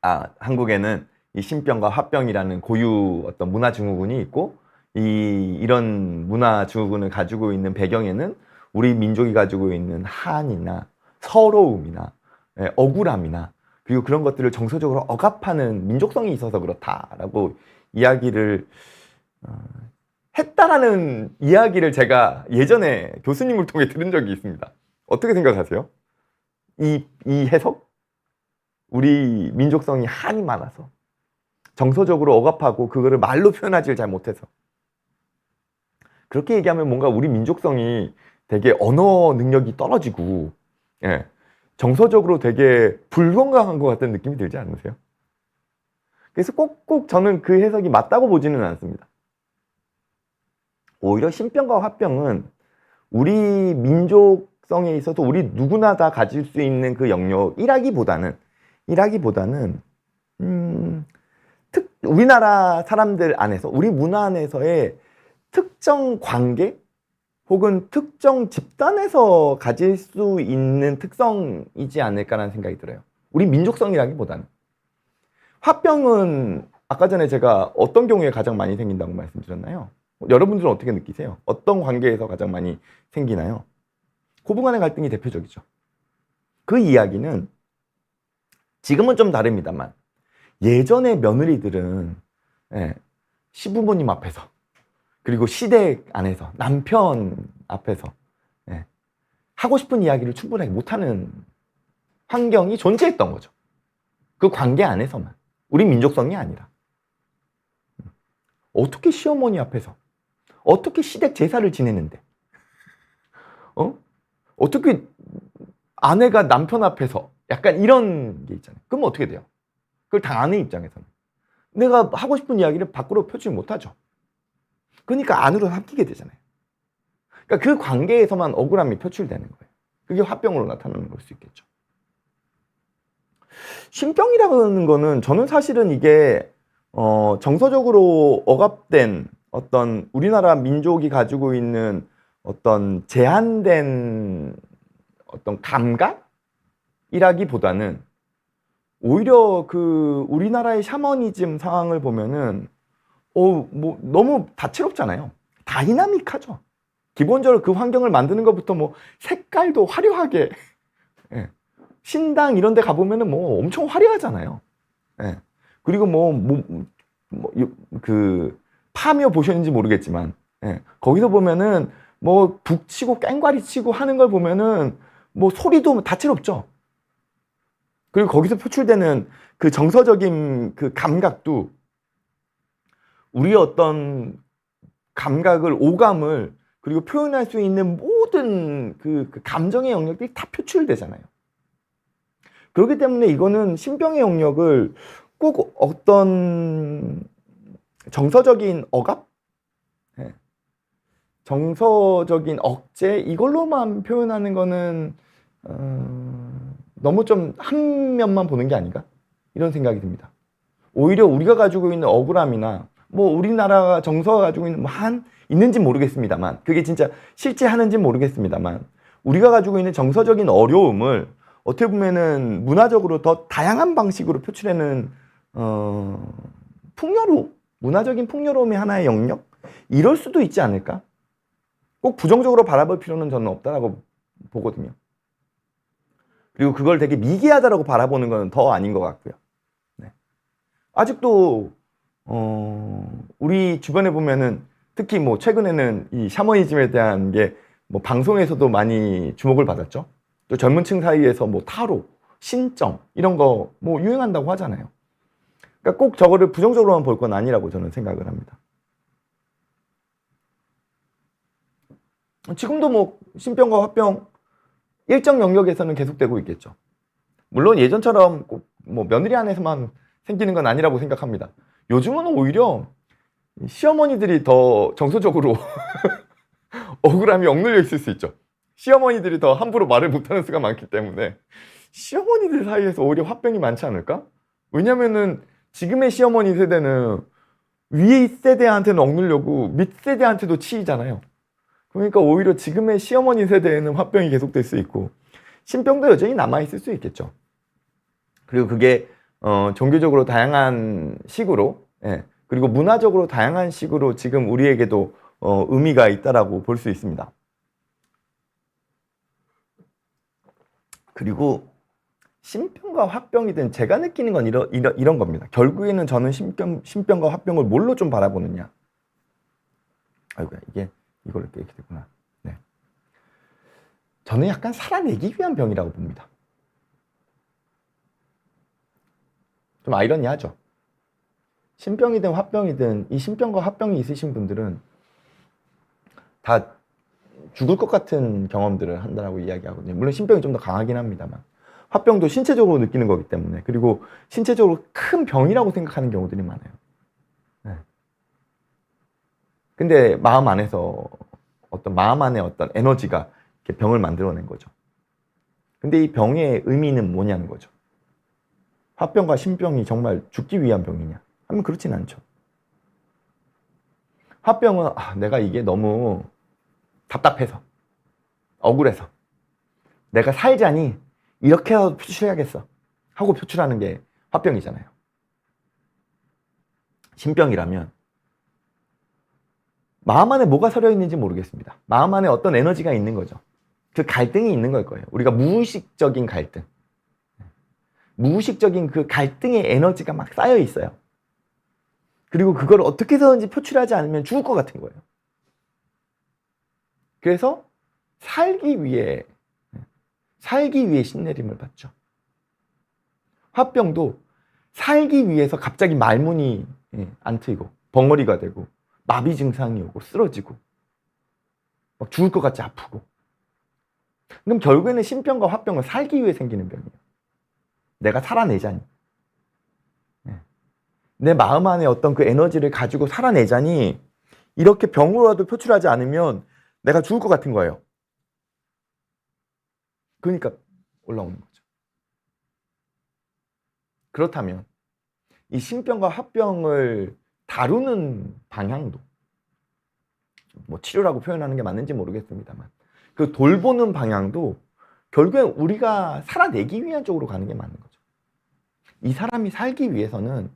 한국에는 이 신병과 화병이라는 고유 어떤 문화 증후군이 있고 이런 문화 증후군을 가지고 있는 배경에는 우리 민족이 가지고 있는 한이나 서러움이나 억울함이나 그리고 그런 것들을 정서적으로 억압하는 민족성이 있어서 그렇다라고 이야기를 했다라는 이야기를 제가 예전에 교수님을 통해 들은 적이 있습니다. 어떻게 생각하세요? 이 해석? 우리 민족성이 한이 많아서 정서적으로 억압하고 그거를 말로 표현하지를 잘 못해서 그렇게 얘기하면 뭔가 우리 민족성이 되게 언어 능력이 떨어지고 정서적으로 되게 불건강한 것 같다는 느낌이 들지 않으세요? 그래서 꼭 저는 그 해석이 맞다고 보지는 않습니다. 오히려 신병과 화병은 우리 민족성에 있어서 우리 누구나 다 가질 수 있는 그 영역이라기보다는 우리나라 사람들 안에서 우리 문화 안에서의 특정 관계 혹은 특정 집단에서 가질 수 있는 특성이지 않을까라는 생각이 들어요. 우리 민족성이라기보다는. 화병은 아까 전에 제가 어떤 경우에 가장 많이 생긴다고 말씀드렸나요? 여러분들은 어떻게 느끼세요? 어떤 관계에서 가장 많이 생기나요? 고부간의 갈등이 대표적이죠. 그 이야기는 지금은 좀 다릅니다만 예전의 며느리들은 시부모님 앞에서 그리고 시댁 안에서 남편 앞에서 하고 싶은 이야기를 충분하게 못하는 환경이 존재했던 거죠. 그 관계 안에서만. 우리 민족성이 아니라. 어떻게 시어머니 앞에서 어떻게 시댁 제사를 지내는데 어떻게 아내가 남편 앞에서 약간 이런 게 있잖아요. 그럼 어떻게 돼요? 그걸 당하는 입장에서는 내가 하고 싶은 이야기를 밖으로 표출 못하죠. 그러니까 안으로 삼키게 되잖아요. 그러니까 그 관계에서만 억울함이 표출되는 거예요. 그게 화병으로 나타나는 걸 수 있겠죠. 신병이라는 거는 저는 사실은 이게 정서적으로 억압된 어떤 우리나라 민족이 가지고 있는 어떤 제한된 어떤 감각이라기보다는 오히려 그 우리나라의 샤머니즘 상황을 보면은 뭐 너무 다채롭잖아요. 다이나믹하죠. 기본적으로 그 환경을 만드는 것부터 뭐 색깔도 화려하게 신당 이런 데 가보면은 뭐 엄청 화려하잖아요. 그리고 그 파묘 보셨는지 모르겠지만 거기서 보면은 뭐 북치고 깽과리 치고 하는 걸 보면은 뭐 소리도 다채롭죠. 그리고 거기서 표출되는 그 정서적인 그 감각도 우리의 어떤 감각을 오감을 그리고 표현할 수 있는 모든 그 감정의 영역들이 다 표출되잖아요. 그렇기 때문에 이거는 신병의 영역을 꼭 어떤 정서적인 억압? 네. 정서적인 억제? 이걸로만 표현하는 거는 너무 좀 한 면만 보는 게 아닌가? 이런 생각이 듭니다. 오히려 우리가 가지고 있는 억울함이나 뭐 우리나라 정서가 가지고 있는 있는지 모르겠습니다만, 그게 진짜 실제 하는지 모르겠습니다만, 우리가 가지고 있는 정서적인 어려움을 어떻게 보면은 문화적으로 더 다양한 방식으로 표출하는 풍요로움, 문화적인 풍요로움의 하나의 영역, 이럴 수도 있지 않을까? 꼭 부정적으로 바라볼 필요는 저는 없다라고 보거든요. 그리고 그걸 되게 미개하다라고 바라보는 건 더 아닌 것 같고요. 네. 아직도 우리 주변에 보면은 특히 뭐 최근에는 이 샤머니즘에 대한 게 뭐 방송에서도 많이 주목을 받았죠. 또 젊은 층 사이에서 뭐 타로, 신점 이런 거 뭐 유행한다고 하잖아요. 그러니까 꼭 저거를 부정적으로만 볼 건 아니라고 저는 생각을 합니다. 지금도 뭐 신병과 화병 일정 영역에서는 계속되고 있겠죠. 물론 예전처럼 꼭 뭐 며느리 안에서만 생기는 건 아니라고 생각합니다. 요즘은 오히려 시어머니들이 더 정서적으로 억울함이 억눌려 있을 수 있죠. 시어머니들이 더 함부로 말을 못하는 수가 많기 때문에 시어머니들 사이에서 오히려 화병이 많지 않을까? 왜냐면은 지금의 시어머니 세대는 위에 세대한테는 억누려고 밑 세대한테도 치이잖아요. 그러니까 오히려 지금의 시어머니 세대에는 화병이 계속될 수 있고 신병도 여전히 남아있을 수 있겠죠. 그리고 그게 종교적으로 다양한 식으로, 예, 그리고 문화적으로 다양한 식으로 지금 우리에게도 의미가 있다라고 볼 수 있습니다. 그리고 신병과 화병이든 제가 느끼는 건 이런 겁니다. 결국에는 저는 신병과 화병을 뭘로 좀 바라보느냐. 아이고야, 이걸로 이렇게 되구나. 네. 저는 약간 살아내기 위한 병이라고 봅니다. 좀 아이러니하죠. 신병이든 화병이든 이 신병과 화병이 있으신 분들은 다 죽을 것 같은 경험들을 한다라고 이야기하거든요. 물론 신병이 좀 더 강하긴 합니다만 화병도 신체적으로 느끼는 거기 때문에, 그리고 신체적으로 큰 병이라고 생각하는 경우들이 많아요. 네. 근데 마음 안에 어떤 에너지가 이렇게 병을 만들어낸 거죠. 근데 이 병의 의미는 뭐냐는 거죠. 화병과 신병이 정말 죽기 위한 병이냐 하면 그렇진 않죠. 화병은 내가 이게 너무 답답해서 억울해서 내가 살자니 이렇게 해서 표출해야겠어 하고 표출하는 게 화병이잖아요. 신병이라면 마음 안에 뭐가 서려 있는지 모르겠습니다. 마음 안에 어떤 에너지가 있는 거죠. 그 갈등이 있는 걸 거예요. 우리가 무의식적인 갈등, 무의식적인 그 갈등의 에너지가 막 쌓여 있어요. 그리고 그걸 어떻게 해서든지 표출하지 않으면 죽을 것 같은 거예요. 그래서 살기 위해 신내림을 받죠. 화병도 살기 위해서 갑자기 말문이 안 트이고 벙어리가 되고 마비 증상이 오고 쓰러지고 막 죽을 것 같이 아프고, 그럼 결국에는 신병과 화병은 살기 위해 생기는 병이에요. 내가 살아내자니, 내 마음 안에 어떤 그 에너지를 가지고 살아내자니 이렇게 병으로라도 표출하지 않으면 내가 죽을 것 같은 거예요. 그러니까 올라오는 거죠. 그렇다면 이 신병과 화병을 다루는 방향도, 뭐 치료라고 표현하는 게 맞는지 모르겠습니다만, 그 돌보는 방향도 결국엔 우리가 살아내기 위한 쪽으로 가는 게 맞는 거죠. 이 사람이 살기 위해서는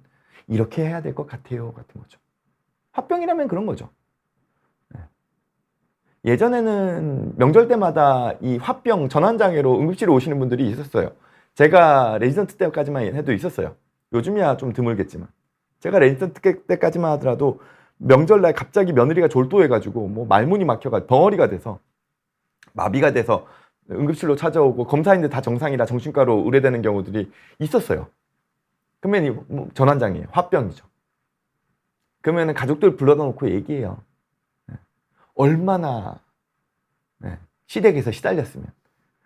이렇게 해야 될 것 같아요 같은 거죠. 화병이라면 그런 거죠. 예전에는 명절 때마다 이 화병 전환장애로 응급실에 오시는 분들이 있었어요. 제가 레지던트 때까지만 해도 있었어요. 요즘이야 좀 드물겠지만 제가 레지던트 때까지만 하더라도 명절날 갑자기 며느리가 졸도해가지고 뭐 말문이 막혀가지고 벙어리가 돼서 마비가 돼서 응급실로 찾아오고 검사인데 다 정상이라 정신과로 의뢰되는 경우들이 있었어요. 그러면 이 전환장애예요. 화병이죠. 그러면 가족들 불러다 놓고 얘기해요. 얼마나 시댁에서 시달렸으면,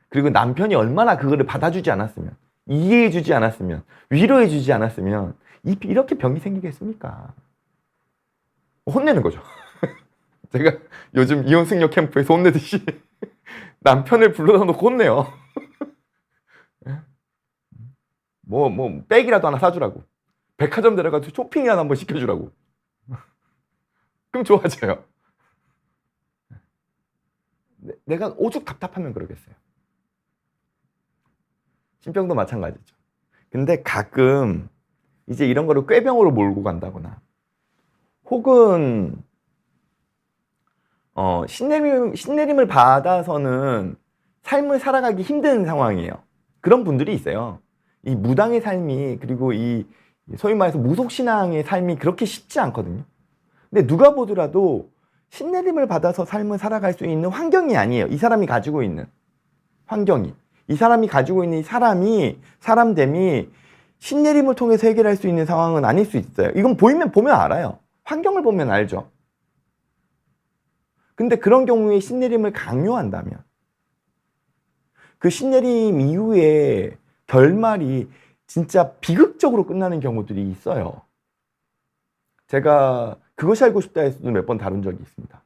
그리고 남편이 얼마나 그거를 받아주지 않았으면 이해해주지 않았으면, 위로해주지 않았으면 이렇게 병이 생기겠습니까? 혼내는 거죠. 제가 요즘 이혼 승려 캠프에서 혼내듯이 남편을 불러다 놓고 혼내요. 백이라도 하나 사주라고. 백화점 데려가서 쇼핑이라도 한번 시켜주라고. 그럼 좋아져요. 내가 오죽 답답하면 그러겠어요. 신병도 마찬가지죠. 근데 가끔 이제 이런 거를 꾀병으로 몰고 간다거나 혹은 신내림을 받아서는 삶을 살아가기 힘든 상황이에요. 그런 분들이 있어요. 이 무당의 삶이, 그리고 이 소위 말해서 무속신앙의 삶이 그렇게 쉽지 않거든요. 근데 누가 보더라도 신내림을 받아서 삶을 살아갈 수 있는 환경이 아니에요. 이 사람이 가지고 있는 환경이. 이 사람이 가지고 있는 사람됨이 신내림을 통해서 해결할 수 있는 상황은 아닐 수 있어요. 이건 보면 알아요. 환경을 보면 알죠. 근데 그런 경우에 신내림을 강요한다면 그 신내림 이후에 결말이 진짜 비극적으로 끝나는 경우들이 있어요. 제가 그것이 알고 싶다에서도 몇 번 다룬 적이 있습니다.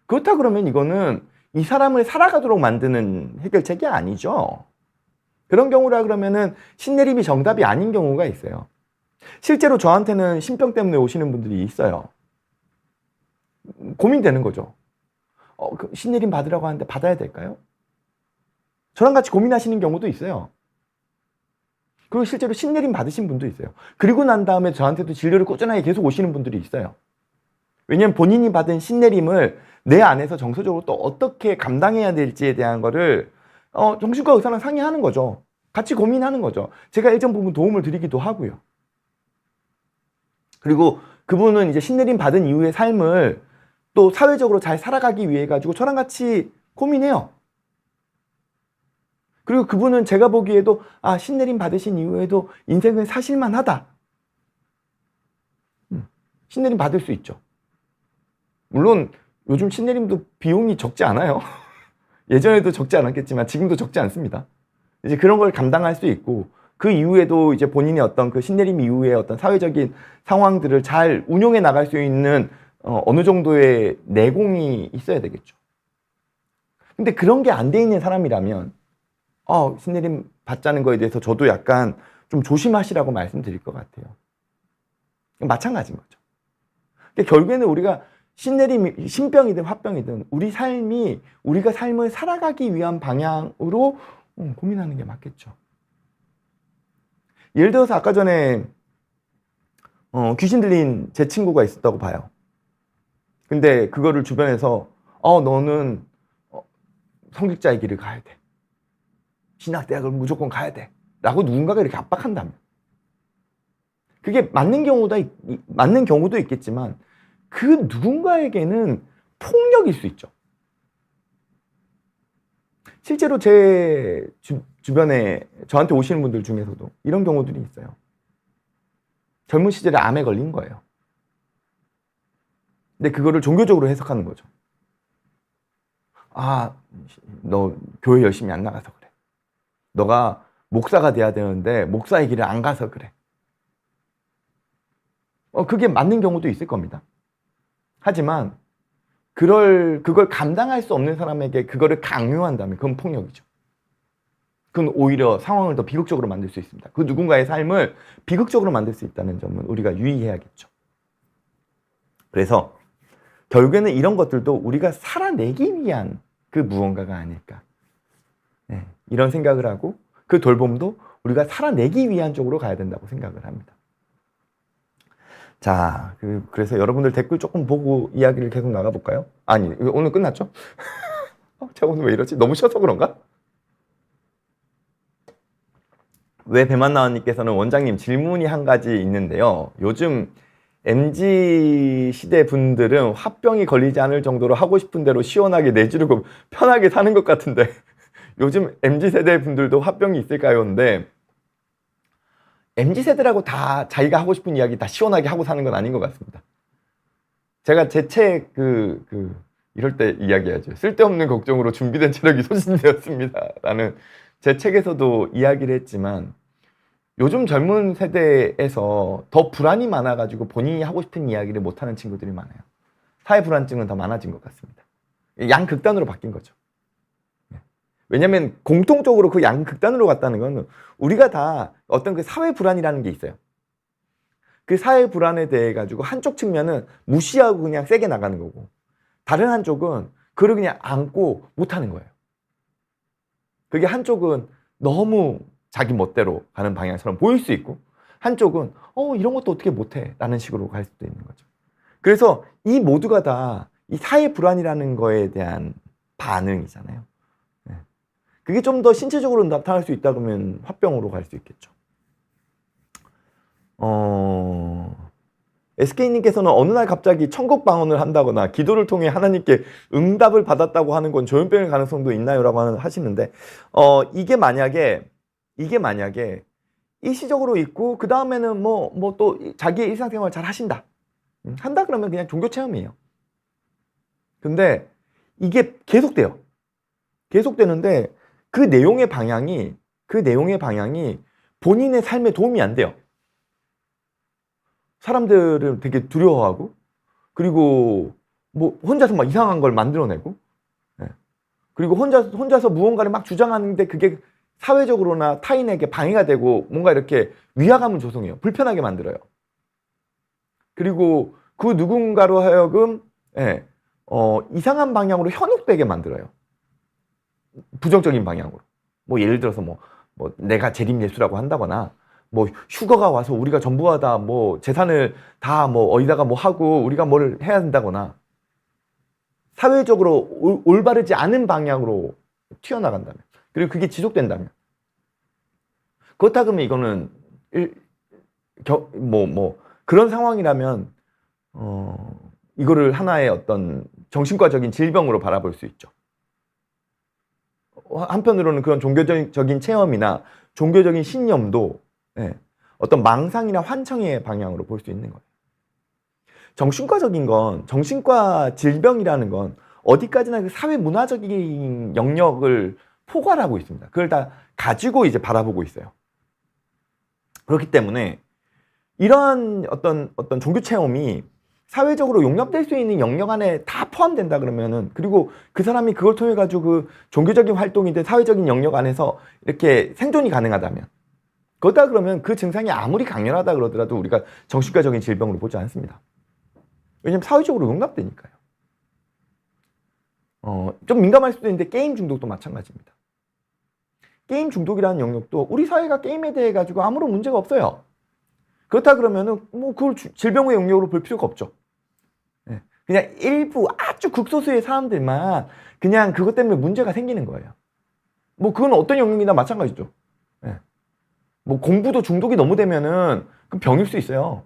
그렇다 그러면 이거는 이 사람을 살아가도록 만드는 해결책이 아니죠. 그런 경우라 그러면은 신내림이 정답이 아닌 경우가 있어요. 실제로 저한테는 신병 때문에 오시는 분들이 있어요. 고민되는 거죠. 신내림 받으라고 하는데 받아야 될까요? 저랑 같이 고민하시는 경우도 있어요. 그리고 실제로 신내림 받으신 분도 있어요. 그리고 난 다음에 저한테도 진료를 꾸준하게 계속 오시는 분들이 있어요. 왜냐하면 본인이 받은 신내림을 내 안에서 정서적으로 또 어떻게 감당해야 될지에 대한 거를 정신과 의사랑 상의하는 거죠. 같이 고민하는 거죠. 제가 일정 부분 도움을 드리기도 하고요. 그리고 그분은 이제 신내림 받은 이후의 삶을 또 사회적으로 잘 살아가기 위해 가지고 저랑 같이 고민해요. 그리고 그분은 제가 보기에도 신내림 받으신 이후에도 인생을 사실만 하다. 신내림 받을 수 있죠. 물론 요즘 신내림도 비용이 적지 않아요. 예전에도 적지 않았겠지만 지금도 적지 않습니다. 이제 그런 걸 감당할 수 있고 그 이후에도 이제 본인의 어떤 그 신내림 이후의 어떤 사회적인 상황들을 잘 운용해 나갈 수 있는 어느 정도의 내공이 있어야 되겠죠. 근데 그런 게 안 돼 있는 사람이라면 신내림 받자는 거에 대해서 저도 약간 좀 조심하시라고 말씀드릴 것 같아요. 마찬가지인 거죠. 그러니까 결국에는 우리가 신내림이 신병이든 화병이든 우리가 삶을 살아가기 위한 방향으로 고민하는 게 맞겠죠. 예를 들어서 아까 전에 귀신 들린 제 친구가 있었다고 봐요. 근데 그거를 주변에서 너는 성직자의 길을 가야 돼. 신학대학을 무조건 가야 돼. 라고 누군가가 이렇게 압박한다면 그게 맞는 경우도 있겠지만 그 누군가에게는 폭력일 수 있죠. 실제로 제 주변에 저한테 오시는 분들 중에서도 이런 경우들이 있어요. 젊은 시절에 암에 걸린 거예요. 근데 그거를 종교적으로 해석하는 거죠. 너 교회 열심히 안 나가서 그래. 너가 목사가 돼야 되는데 목사의 길을 안 가서 그래. 그게 맞는 경우도 있을 겁니다. 하지만 그걸 감당할 수 없는 사람에게 그거를 강요한다면 그건 폭력이죠. 그건 오히려 상황을 더 비극적으로 만들 수 있습니다. 그 누군가의 삶을 비극적으로 만들 수 있다는 점은 우리가 유의해야겠죠. 그래서 결국에는 이런 것들도 우리가 살아내기 위한 그 무언가가 아닐까. 이런 생각을 하고 그 돌봄도 우리가 살아내기 위한 쪽으로 가야 된다고 생각을 합니다. 자, 그래서 여러분들 댓글 조금 보고 이야기를 계속 나가볼까요? 아니, 오늘 끝났죠? 제가 오늘 왜 이러지? 너무 쉬어서 그런가? 왜 배만나원님께서는 원장님 질문이 한 가지 있는데요. 요즘 MZ시대 분들은 화병이 걸리지 않을 정도로 하고 싶은 대로 시원하게 내지르고 편하게 사는 것 같은데 요즘 MZ세대 분들도 화병이 있을까요? 근데 MZ세대라고 다 자기가 하고 싶은 이야기 다 시원하게 하고 사는 건 아닌 것 같습니다. 제가 제 책 이럴 때 이야기하죠. 쓸데없는 걱정으로 준비된 체력이 소진되었습니다. 라는 제 책에서도 이야기를 했지만 요즘 젊은 세대에서 더 불안이 많아가지고 본인이 하고 싶은 이야기를 못하는 친구들이 많아요. 사회 불안증은 더 많아진 것 같습니다. 양극단으로 바뀐 거죠. 왜냐하면 공통적으로 그 양극단으로 갔다는 건 우리가 다 어떤 그 사회 불안이라는 게 있어요. 그 사회 불안에 대해 가지고 한쪽 측면은 무시하고 그냥 세게 나가는 거고, 다른 한쪽은 그걸 그냥 안고 못하는 거예요. 그게 한쪽은 너무 자기 멋대로 가는 방향처럼 보일 수 있고, 한쪽은 이런 것도 어떻게 못해 라는 식으로 갈 수도 있는 거죠. 그래서 이 모두가 다 이 사회 불안이라는 거에 대한 반응이잖아요. 그게 좀 더 신체적으로 나타날 수 있다 그러면 화병으로 갈 수 있겠죠. SK님께서는 어느 날 갑자기 천국 방언을 한다거나 기도를 통해 하나님께 응답을 받았다고 하는 건 조현병일 가능성도 있나요? 라고 하시는데, 이게 만약에 일시적으로 있고, 그 다음에는 뭐 또 자기의 일상생활 잘 하신다. 한다 그러면 그냥 종교 체험이에요. 근데 이게 계속돼요. 계속되는데 그 내용의 방향이 본인의 삶에 도움이 안 돼요. 사람들을 되게 두려워하고, 그리고 뭐 혼자서 막 이상한 걸 만들어내고, 그리고 혼자서 무언가를 막 주장하는데 그게 사회적으로나 타인에게 방해가 되고 뭔가 이렇게 위화감을 조성해요. 불편하게 만들어요. 그리고 그 누군가로 하여금 이상한 방향으로 현혹되게 만들어요. 부정적인 방향으로. 뭐 예를 들어서 뭐 내가 재림예수라고 한다거나, 뭐 휴가가 와서 우리가 전부가 다 뭐 재산을 다 뭐 어디다가 뭐 하고 우리가 뭘 해야 된다거나, 사회적으로 올바르지 않은 방향으로 튀어나간다면, 그리고 그게 지속된다면, 그렇다 그러면 이거는 그런 상황이라면 이거를 하나의 어떤 정신과적인 질병으로 바라볼 수 있죠. 한편으로는 그런 종교적인 체험이나 종교적인 신념도 어떤 망상이나 환청의 방향으로 볼 수 있는 거예요. 정신과 질병이라는 건 어디까지나 그 사회 문화적인 영역을 포괄하고 있습니다. 그걸 다 가지고 이제 바라보고 있어요. 그렇기 때문에 이러한 어떤 종교 체험이 사회적으로 용납될 수 있는 영역 안에 다 포함된다 그러면은, 그리고 그 사람이 그걸 통해 가지고 그 종교적인 활동이든 사회적인 영역 안에서 이렇게 생존이 가능하다면, 그렇다 그러면 그 증상이 아무리 강렬하다 그러더라도 우리가 정신과적인 질병으로 보지 않습니다. 왜냐면 사회적으로 용납되니까요. 좀 민감할 수도 있는데 게임 중독도 마찬가지입니다. 게임 중독이라는 영역도 우리 사회가 게임에 대해 가지고 아무런 문제가 없어요. 그렇다 그러면은 뭐 그걸 질병의 영역으로 볼 필요가 없죠. 그냥 일부 아주 극소수의 사람들만 그냥 그것 때문에 문제가 생기는 거예요. 뭐 그건 어떤 영역이나 마찬가지죠. 뭐 공부도 중독이 너무 되면은 그 병일 수 있어요.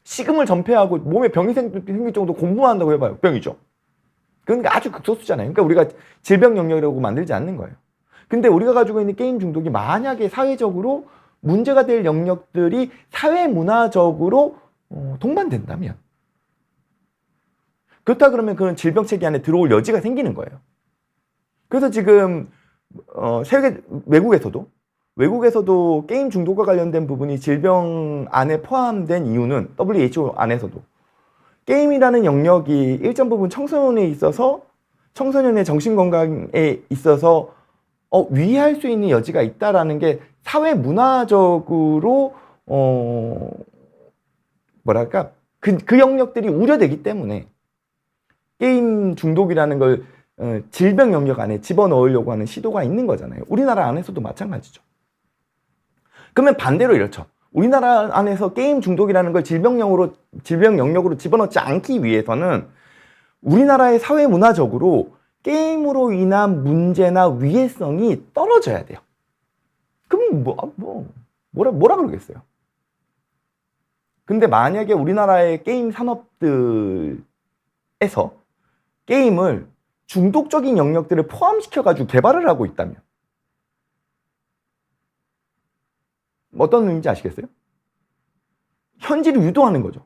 식음을 전폐하고 몸에 병이 생길 정도 공부만 한다고 해봐요. 병이죠. 그러니까 아주 극소수잖아요. 그러니까 우리가 질병 영역이라고 만들지 않는 거예요. 근데 우리가 가지고 있는 게임 중독이 만약에 사회적으로 문제가 될 영역들이 사회 문화적으로 동반된다면, 그렇다 그러면 그런 질병 체계 안에 들어올 여지가 생기는 거예요. 그래서 지금 외국에서도 게임 중독과 관련된 부분이 질병 안에 포함된 이유는 WHO 안에서도 게임이라는 영역이 일정 부분 청소년의 정신 건강에 있어서 위의할 수 있는 여지가 있다라는 게 사회 문화적으로 그 영역들이 우려되기 때문에 게임 중독이라는 걸 질병 영역 안에 집어넣으려고 하는 시도가 있는 거잖아요. 우리나라 안에서도 마찬가지죠. 그러면 반대로 이렇죠. 우리나라 안에서 게임 중독이라는 걸 질병 영역으로 집어넣지 않기 위해서는 우리나라의 사회 문화적으로 게임으로 인한 문제나 위해성이 떨어져야 돼요. 그럼 뭐라 그러겠어요? 근데 만약에 우리나라의 게임 산업들에서 게임을 중독적인 영역들을 포함시켜가지고 개발을 하고 있다면, 어떤 의미인지 아시겠어요? 현질을 유도하는 거죠.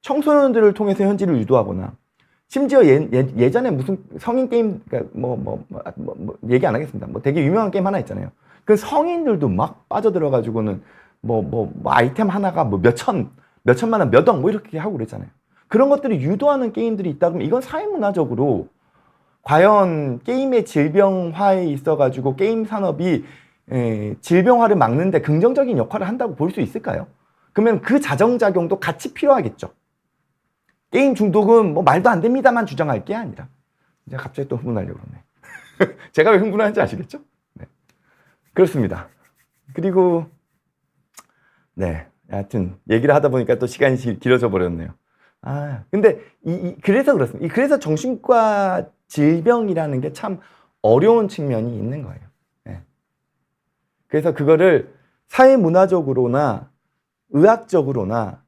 청소년들을 통해서 현질을 유도하거나 심지어 예전에 무슨 성인 게임, 그러니까 얘기 안 하겠습니다. 뭐 되게 유명한 게임 하나 있잖아요. 그 성인들도 막 빠져들어가지고는 뭐 아이템 하나가 뭐 몇천만 원, 몇 억 뭐 이렇게 하고 그랬잖아요. 그런 것들이 유도하는 게임들이 있다 그러면 이건 사회문화적으로 과연 게임의 질병화에 있어가지고 게임 산업이 질병화를 막는데 긍정적인 역할을 한다고 볼 수 있을까요? 그러면 그 자정작용도 같이 필요하겠죠. 게임 중독은 뭐 말도 안 됩니다만 주장할 게 아니라. 이제 갑자기 또 흥분하려고 그러네. 제가 왜 흥분하는지 아시겠죠? 네. 그렇습니다. 그리고 네, 하여튼 얘기를 하다 보니까 또 시간이 길어져 버렸네요. 근데 그래서 그렇습니다. 그래서 정신과 질병이라는 게 참 어려운 측면이 있는 거예요. 네. 그래서 그거를 사회문화적으로나 의학적으로나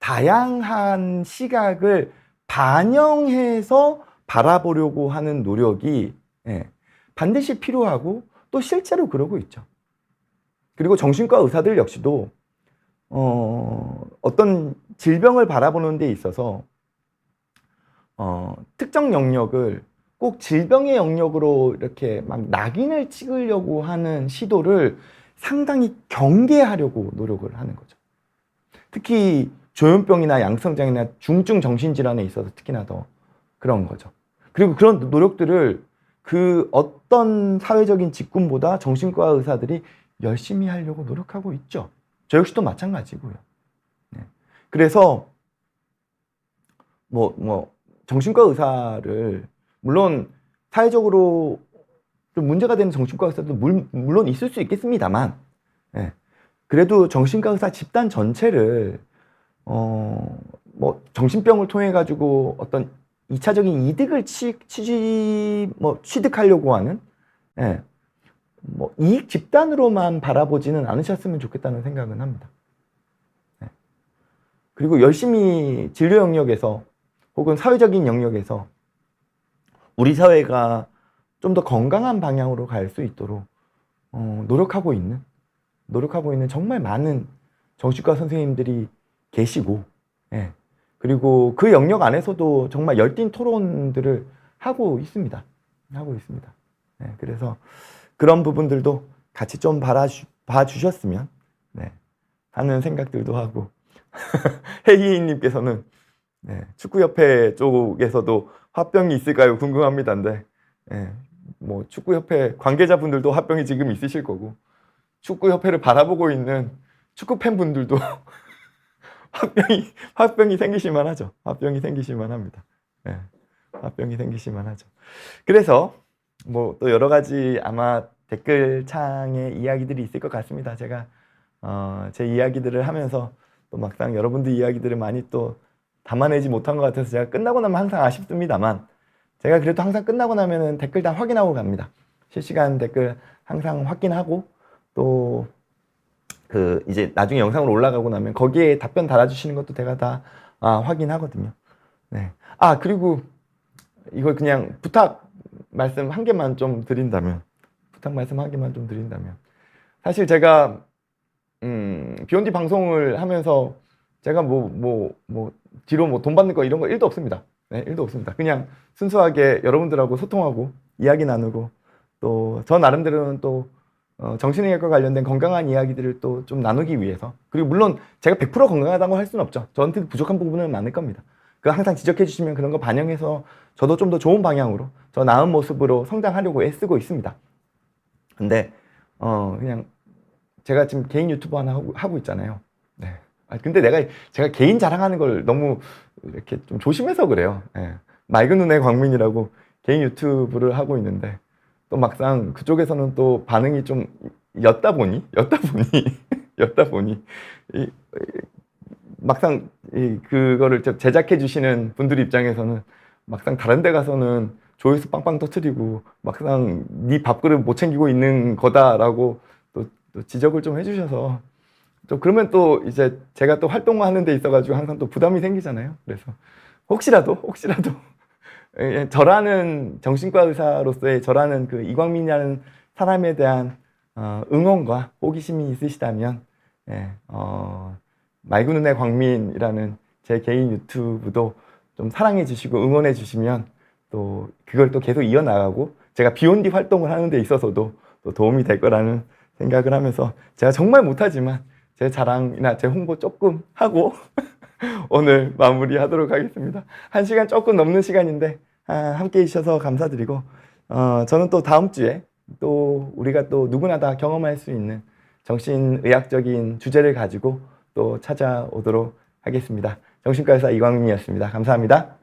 다양한 시각을 반영해서 바라보려고 하는 노력이 반드시 필요하고 또 실제로 그러고 있죠. 그리고 정신과 의사들 역시도 어떤 질병을 바라보는 데 있어서 특정 영역을 꼭 질병의 영역으로 이렇게 막 낙인을 찍으려고 하는 시도를 상당히 경계하려고 노력을 하는 거죠. 특히 조현병이나 양성장애나 중증 정신질환에 있어서 특히나 더 그런 거죠. 그리고 그런 노력들을 그 어떤 사회적인 직군보다 정신과 의사들이 열심히 하려고 노력하고 있죠. 저 역시도 마찬가지고요. 네. 그래서 정신과 의사를 물론 사회적으로 좀 문제가 되는 정신과 의사도 물론 있을 수 있겠습니다만, 그래도 정신과 의사 집단 전체를 정신병을 통해 가지고 어떤 2차적인 이득을 취득하려고 하는 이익 집단으로만 바라보지는 않으셨으면 좋겠다는 생각은 합니다. 그리고 열심히 진료 영역에서 혹은 사회적인 영역에서 우리 사회가 좀 더 건강한 방향으로 갈 수 있도록 노력하고 있는 정말 많은 정신과 선생님들이 계시고, 그리고 그 영역 안에서도 정말 열띤 토론들을 하고 있습니다. 그래서 그런 부분들도 같이 좀 봐주셨으면 하는 생각들도 하고 혜희님께서는 축구협회 쪽에서도 화병이 있을까요? 궁금합니다인데 뭐 축구협회 관계자분들도 화병이 지금 있으실 거고 축구협회를 바라보고 있는 축구 팬분들도 화병이 생기실만 하죠. 화병이 생기실만 합니다. 화병이 생기실만 하죠. 그래서 뭐 또 여러 가지 아마 댓글창에 이야기들이 있을 것 같습니다. 제가 제 이야기들을 하면서 또 막상 여러분들 이야기들을 많이 또 담아내지 못한 것 같아서 제가 끝나고 나면 항상 아쉽습니다만 제가 그래도 항상 끝나고 나면은 댓글 다 확인하고 갑니다. 실시간 댓글 항상 확인하고 또 이제 나중에 영상으로 올라가고 나면 거기에 답변 달아주시는 것도 제가 다 확인하거든요. 네. 그리고 이걸 그냥 부탁 말씀 한 개만 좀 드린다면 사실 제가 비욘디 방송을 하면서 제가 뒤로 돈 받는 거 이런 거 1도 없습니다. 1도 없습니다. 그냥 순수하게 여러분들하고 소통하고 이야기 나누고 또 저 나름대로는 또 정신의학과 관련된 건강한 이야기들을 또 좀 나누기 위해서 그리고 물론 제가 100% 건강하다고 할 수는 없죠. 저한테 부족한 부분은 많을 겁니다. 항상 지적해 주시면 그런 거 반영해서 저도 좀 더 좋은 방향으로 저 나은 모습으로 성장하려고 애쓰고 있습니다. 근데 그냥 제가 지금 개인 유튜브 하나 하고 있잖아요. 근데 제가 개인 자랑하는 걸 너무 이렇게 좀 조심해서 그래요. 맑은 눈의 광민이라고 개인 유튜브를 하고 있는데 또 막상 그쪽에서는 또 반응이 좀 였다 보니 막상 그거를 제작해 주시는 분들 입장에서는 막상 다른 데 가서는 조회수 빵빵 터트리고 막상 네 밥그릇 못 챙기고 있는 거다라고 또 지적을 좀 해주셔서 또 그러면 또 이제 제가 또 활동하는 데 있어가지고 항상 또 부담이 생기잖아요. 그래서 혹시라도 저라는 정신과 의사로서의 저라는 그 이광민이라는 사람에 대한 응원과 호기심이 있으시다면 맑은 눈의 광민이라는 제 개인 유튜브도 좀 사랑해 주시고 응원해 주시면 또 그걸 또 계속 이어나가고 제가 비욘디 활동을 하는 데 있어서도 또 도움이 될 거라는 생각을 하면서 제가 정말 못하지만 제 자랑이나 제 홍보 조금 하고 오늘 마무리하도록 하겠습니다. 1시간 조금 넘는 시간인데 함께 해주셔서 감사드리고 저는 또 다음 주에 또 우리가 또 누구나 다 경험할 수 있는 정신의학적인 주제를 가지고 또 찾아오도록 하겠습니다. 정신과 의사 이광민이었습니다. 감사합니다.